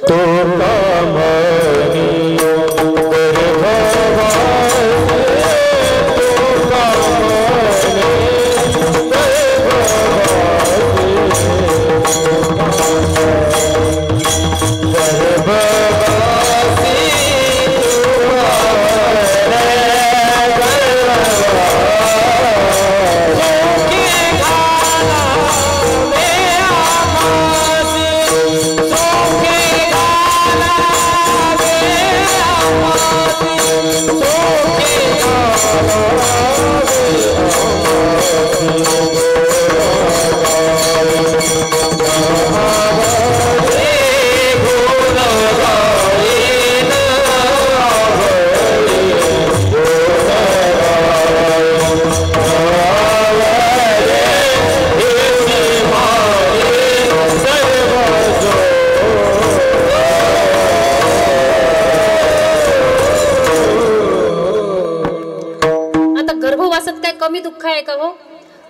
कमी दुःख आहे का हो?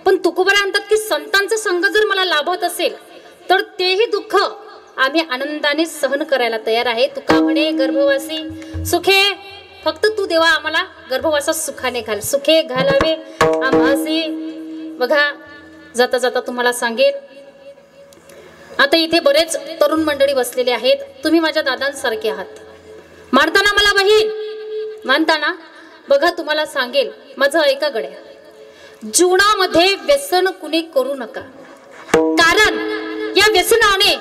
पण तुकोबरा म्हणतात की संतांचा संग जर मला लाभत असेल तर तेही दुःख आम्ही आनंदाने सहन करायला तयार आहे. तुका म्हणे गर्भवासी सुखे, फक्त तू देवा आम्हाला गर्भवासात सुखाने घाल, सुखे घालावे आम्हासी. बघा, जाता जाता तुम्हाला सांगेल, आता इथे बरेच तरुण मंडळी बसलेले आहेत. तुम्ही माझ्या दादांसारखे आहात, मानताना मला बहीण मानताना. बघा, तुम्हाला सांगेल, माझं ऐका गड्या, जीवनामध्ये व्यसन कुणी करू नका. कारण या व्यसनाने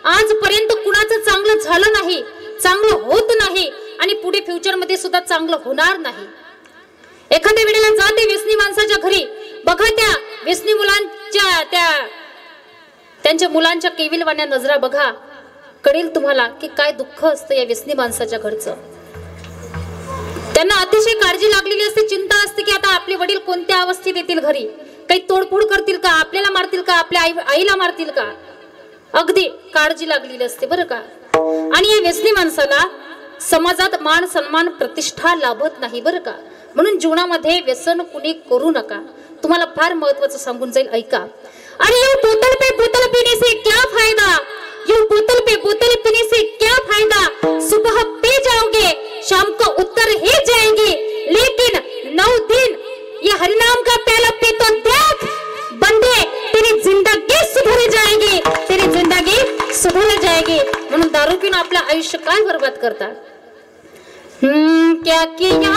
आजपर्यंत कुणाचं चांगलं झालं नाही, चांगलं होत नाही आणि पुढे फ्युचर मध्ये सुद्धा चांगलं होणार नाही. एखाद्या वेळेला जाते व्यसनी माणसाच्या घरी, बघा त्या व्यसनी मुलांच्या त्यांच्या मुलांच्या केविलवाण्या नजरा बघा, कळेल तुम्हाला की काय दुःख असतं या व्यसनी माणसाच्या घरचं. त्यांना अतिशय काळजी लागलेली असते, चिंता असते की आता आपले वडील कोणत्या अवस्थेत येतील घरी, काही तोडफोड करतील का, आपल्याला मारतील का, आपल्या आईला मारतील का, अगदी काळजी लागलेली असते बरं का. आणि या व्यसनी माणसाला समाजात मान सन्मान प्रतिष्ठा लाभत नाही बरं का. म्हणून जीवनामध्ये व्यसन कुणी करू नका. तुम्हाला फार महत्वाचं सांगून जाईल, ऐका. अरे ये बोतल पे बोतल पीने से क्या फायदा, ये बोतल पे बोतल पीने से क्या फायदा, सुबह पी जाओगे शाम को उतर ही जाएंगे, लेकिन 9 दिन ये हरिनाम का प्याला पी तो देख बंदे, तेरी जिंदगी सुधर जाएगी, तेरी जिंदगी सुधर जाएगी. म्हणून दारू पिऊन आपलं आयुष्य काय बर्बाद करतात. क्या किया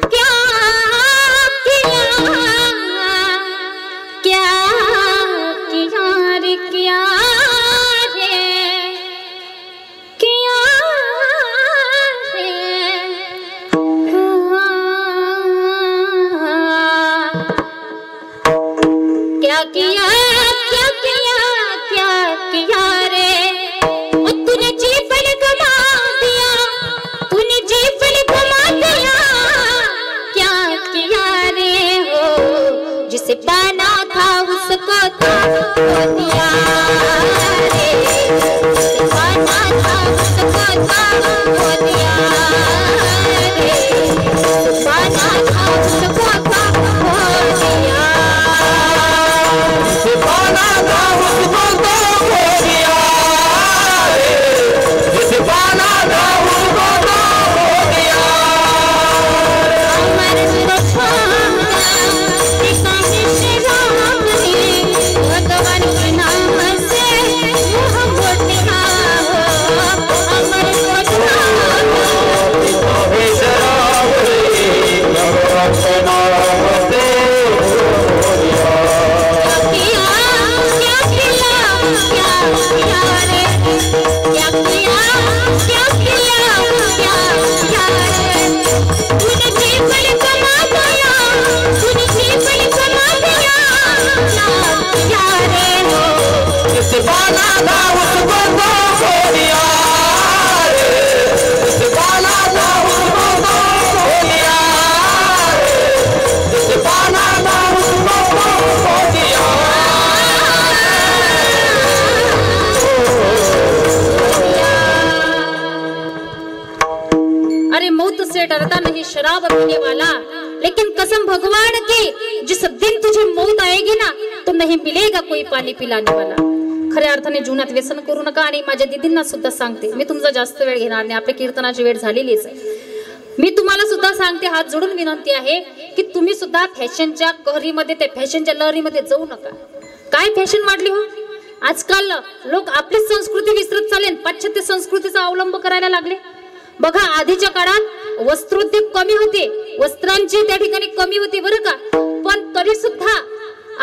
क्या किया क्या किया रे किया रे किया रे क्या किया क्या किया क्या किया रे, तूने जीवन गवा दिया, तूने जीवन गवा दिया, क्या किया रे हो, जिसे पाना था उसको था खो दिया रे, जिसे पाना था उसको था खो दिया रे, जिसे पाना था उसको था खो दिया, जिसे पाना था उसको था खो दिया रे, जिसे पाना था उसको था खो दिया. अमर भगवान के नाम से हम बोलना हो, अमर से डरता नहीं शराब पीने वाला, लेकिन कसम भगवान की जिस दिन तुझे मौत आएगी ना तो नहीं मिलेगा कोई पाणी पिलाने वाला. खऱ्या अर्थाने जीवनात व्यसन करू नका. आणि माझ्या दीदींना सुद्धा सांगते, मी तुमचा जास्त वेळ घेणार नाही, आपल्या कीर्तनाची वेळ झालेलीच आहे. मी तुम्हाला सुद्धा सांगते, हात जोडून विनंती आहे की तुम्ही सुद्धा फॅशनच्या कहरीमध्ये, त्या फॅशनच्या लहरीमध्ये जाऊ नका. काय फॅशन वाढली हो आजकाल, लोक आपली संस्कृती विसरत चालले, पाश्चात्य संस्कृतीचा अवलंब करायला लागले. बघा आधीच्या काळात वस्त्रोद्योग कमी होते, वस्त्रांची त्या ठिकाणी कमी होती बरं का, पण तरी सुद्धा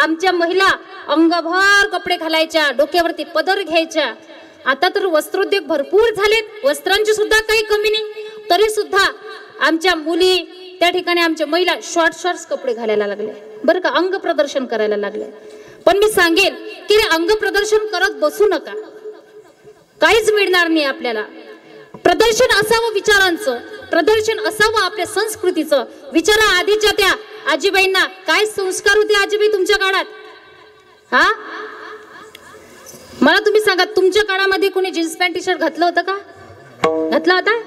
आमच्या महिला अंगभर कपडे घालायच्या, डोक्यावरती पदर घ्यायच्या. आता तर वस्त्रोद्योग भरपूर झालेत, वस्त्रांची सुद्धा काही कमी नाही, तरी सुद्धा आमच्या मुली त्या ठिकाणी, आमच्या महिला शॉर्ट्स कपडे घालायला लागले बरं का, अंग प्रदर्शन करायला लागले. पण मी सांगेल की अंग प्रदर्शन करत बसू नका, काहीच मिळणार नाही आपल्याला. प्रदर्शन असावं विचारांचं, प्रदर्शन असावं आपल्या संस्कृतीचं. विचारा आधीच्या त्या आजीबाईंना काय संस्कार होते आजीबाई तुमच्या काळात. हा मला तुम्ही सांगा, तुमच्या काळामध्ये कोणी जीन्स पॅन्ट टी शर्ट घातलं होतं का? घातला होता?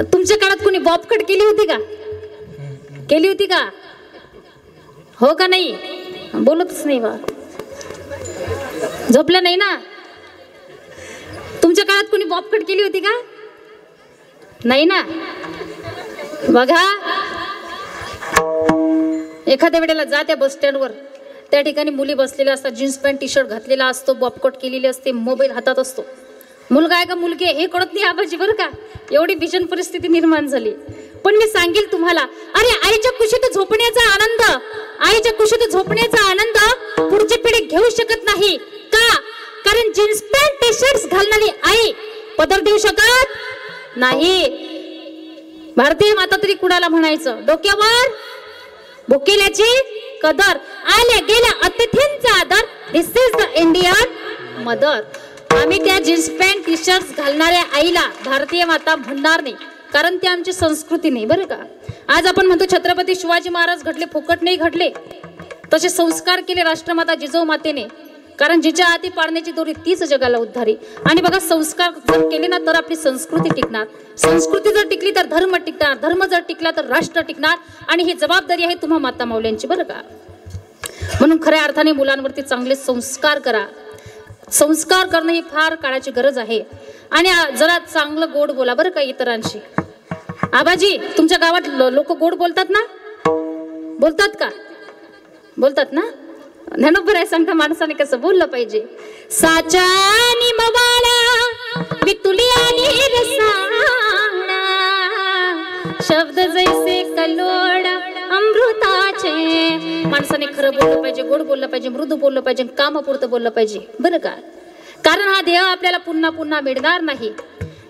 तुमच्या काळात कोणी बॉब कट केली होती का? केली होती का? हो का नाही? बोलतच नाही बा, झोपलं नाही ना. तुमच्या काळात कोणी बॉब कट केली होती का? नाही ना. बघा एखाद्या वेळेला जा त्या बस स्टँडवर, त्या ठिकाणी मुली बसलेल्या असतात, जीन्स पॅन्ट टी शर्ट घातलेला असतो, बॉब कट केलेली असते, मोबाईल हातात असतो. मुलगा आहे का मुलगी हे कळत नाही आबाजी बरं का, एवढी भीषण परिस्थिती निर्माण झाली. पण मी सांगेल तुम्हाला, अरे आईच्या कुशीत झोपण्याचा आनंद, आईच्या कुशीत झोपण्याचा आनंद पुढची पिढी घेऊ शकत नाही का? कारण जीन्स पॅन्ट टी शर्ट घालणारी आई पदर देऊ शकत नाही. भारतीय माता तरी कुणाला म्हणायचं? डोक्यावर भुकेल्याची कदर, आल्या गेल्या अतिथींचा आदर. दिस इज द इंडियन मदर. आम्ही त्या जीन्स पॅन्ट टी शर्ट घालणाऱ्या आईला भारतीय माता म्हणणार नाही, कारण ती आमची संस्कृती नाही बरं का. आज आपण म्हणतो छत्रपती शिवाजी महाराज घडले, फुकट नाही घडले. तसे संस्कार केले राष्ट्रमाता जिजाऊ मातेने, कारण जिच्या हाती पाळण्याची दोरी तीच जगाला उद्धारी. आणि बघा, संस्कार जर केले ना तर आपली संस्कृती टिकणार. संस्कृती जर टिकली तर धर्म टिकणार, धर्म जर टिकला तर राष्ट्र टिकणार. आणि ही जबाबदारी आहे तुम्हा माता माऊल्यांची बरं का. म्हणून खऱ्या अर्थाने मुलांवरती चांगले संस्कार करा. संस्कार करणं ही फार काळाची गरज आहे. आणि जरा चांगलं गोड बोला बरं का इतरांशी. आबाजी, तुमच्या गावात लोक गोड बोलतात ना? बोलतात का? बोलतात ना? ज्ञानोबर आहे सांगता माणसाने कसं बोललं पाहिजे. साचा आणि मवाला वितुली आणि रसाळा, शब्द जैसे कलोड अमृताचे. माणसाने खरं बोललं पाहिजे, गोड बोललं पाहिजे, मृदू बोललं पाहिजे, कामापुरतं बोललं पाहिजे बरं का. कारण हा देह आपल्याला पुन्हा पुन्हा मिळणार नाही.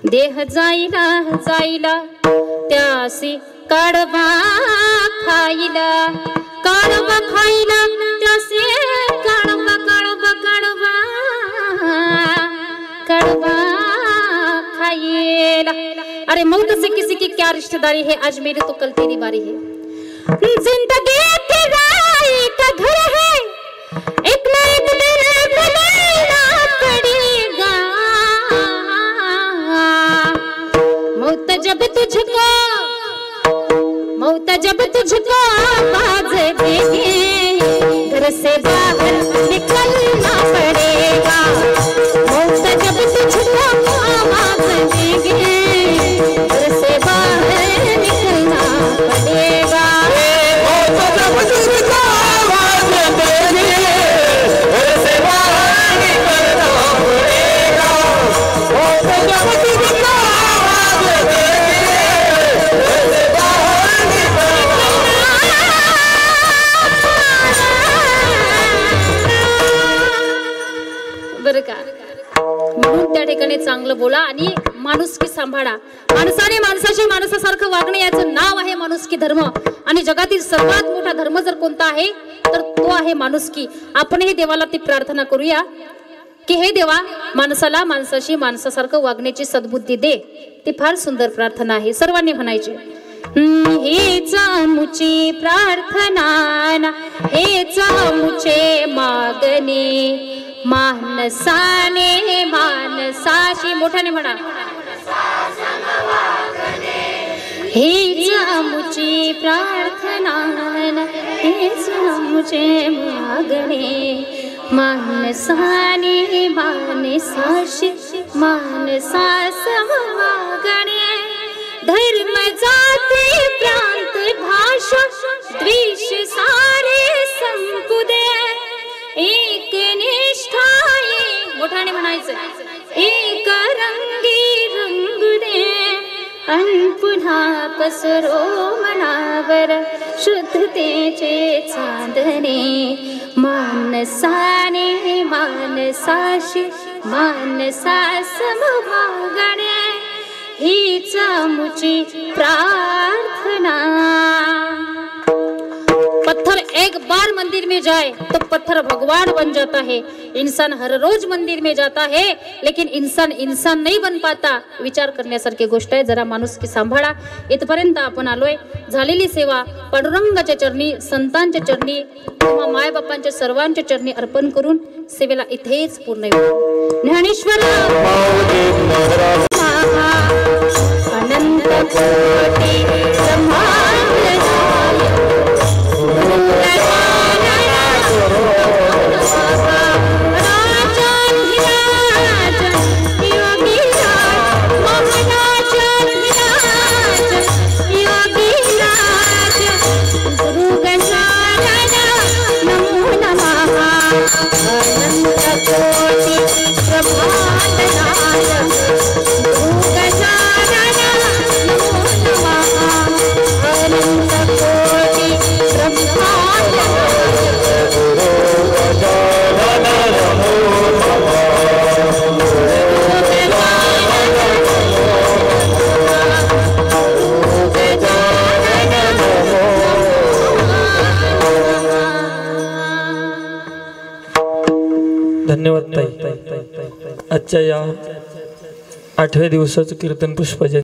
देह जाईला जाईला त्यासी कडबा खाईला, कडबा खाईला त्यासी कडबा कडबा कडबा कडबा खाईला. अरे मौत से किसी की क्या रिश्तेदारी है, आज मेरी तो कल तेरी बारी है. जिंदगी किराए का घर है, एक ना एक दिन बनाना पड़ेगा. मौत जब तुझको, मौत जब तुझको आवाज देगी, घर से बाहर निकलना पड़ेगा. मौत जब तुझको आवाज देगी, घर से बाहर निकलना पड़ेगा. मौत जब तुझको आवाज देगी, घर से बाहर निकलना पड़ेगा. मौत जब तुझको आवाज देगी, घर से बाहर बरं का. म्हणून त्या ठिकाणी चांगलं बोला आणि माणुसकी सांभाळा. माणसाने माणसाशी माणसासारखं वागणे याचं नाव आहे माणुसकी धर्म. आणि जगातील सर्वात मोठा धर्म जर कोणता आहे तर तो आहे माणुसकी. आपणही देवाला ती प्रार्थना करूया की हे देवा, माणसाला माणसाशी माणसासारखं वागण्याची सद्बुद्धी दे. ती फार सुंदर प्रार्थना आहे, सर्वांनी म्हणायची. हेच आमुची प्रार्थना, हेच आमुचे मागणे, मानसाने मानसाशी. मोठ्याने म्हणा. हेच आमुची प्रार्थना, हेच आमुचे मागणे, मानसाने मानसाशी मानसास मागणे. धर्म जाती प्रांत भाषा द्वेष सारे संपुदे, एक निष्ठा मोठ्याने म्हणायचं. एक रंगी रंग दे, अन पुन्हा पसरो मनावर शुद्धतेचे चांदणे. मानसाने मानसाशी मानसास भागणे, हीच आमुची प्रार्थना. पत्थर एक बार मंदिर में जाए तो पत्थर भगवान बन जाता है. इंसान हर रोज मंदिर में जाता है लेकिन इंसान इंसान नहीं बन पाता. विचार करण्यासारखी गोष्ट आहे. जरा माणुसकी सांभाळा. इथपर्यंत आपण आलोय. झालेली सेवा पांडुरंगाच्या चरणी, संतांच्या चरणी, किंवा मायबापांच्या सर्वांच्या चरणी अर्पण करून सेवेला इथेच पूर्ण होईल. ज्ञानेश्वर अनंत कोटी ब्रह्मांड गजानन नमो नमः. धन्यवाद ताई. आजच्या या 8व्या दिवसाचं कीर्तन पुष्पांजली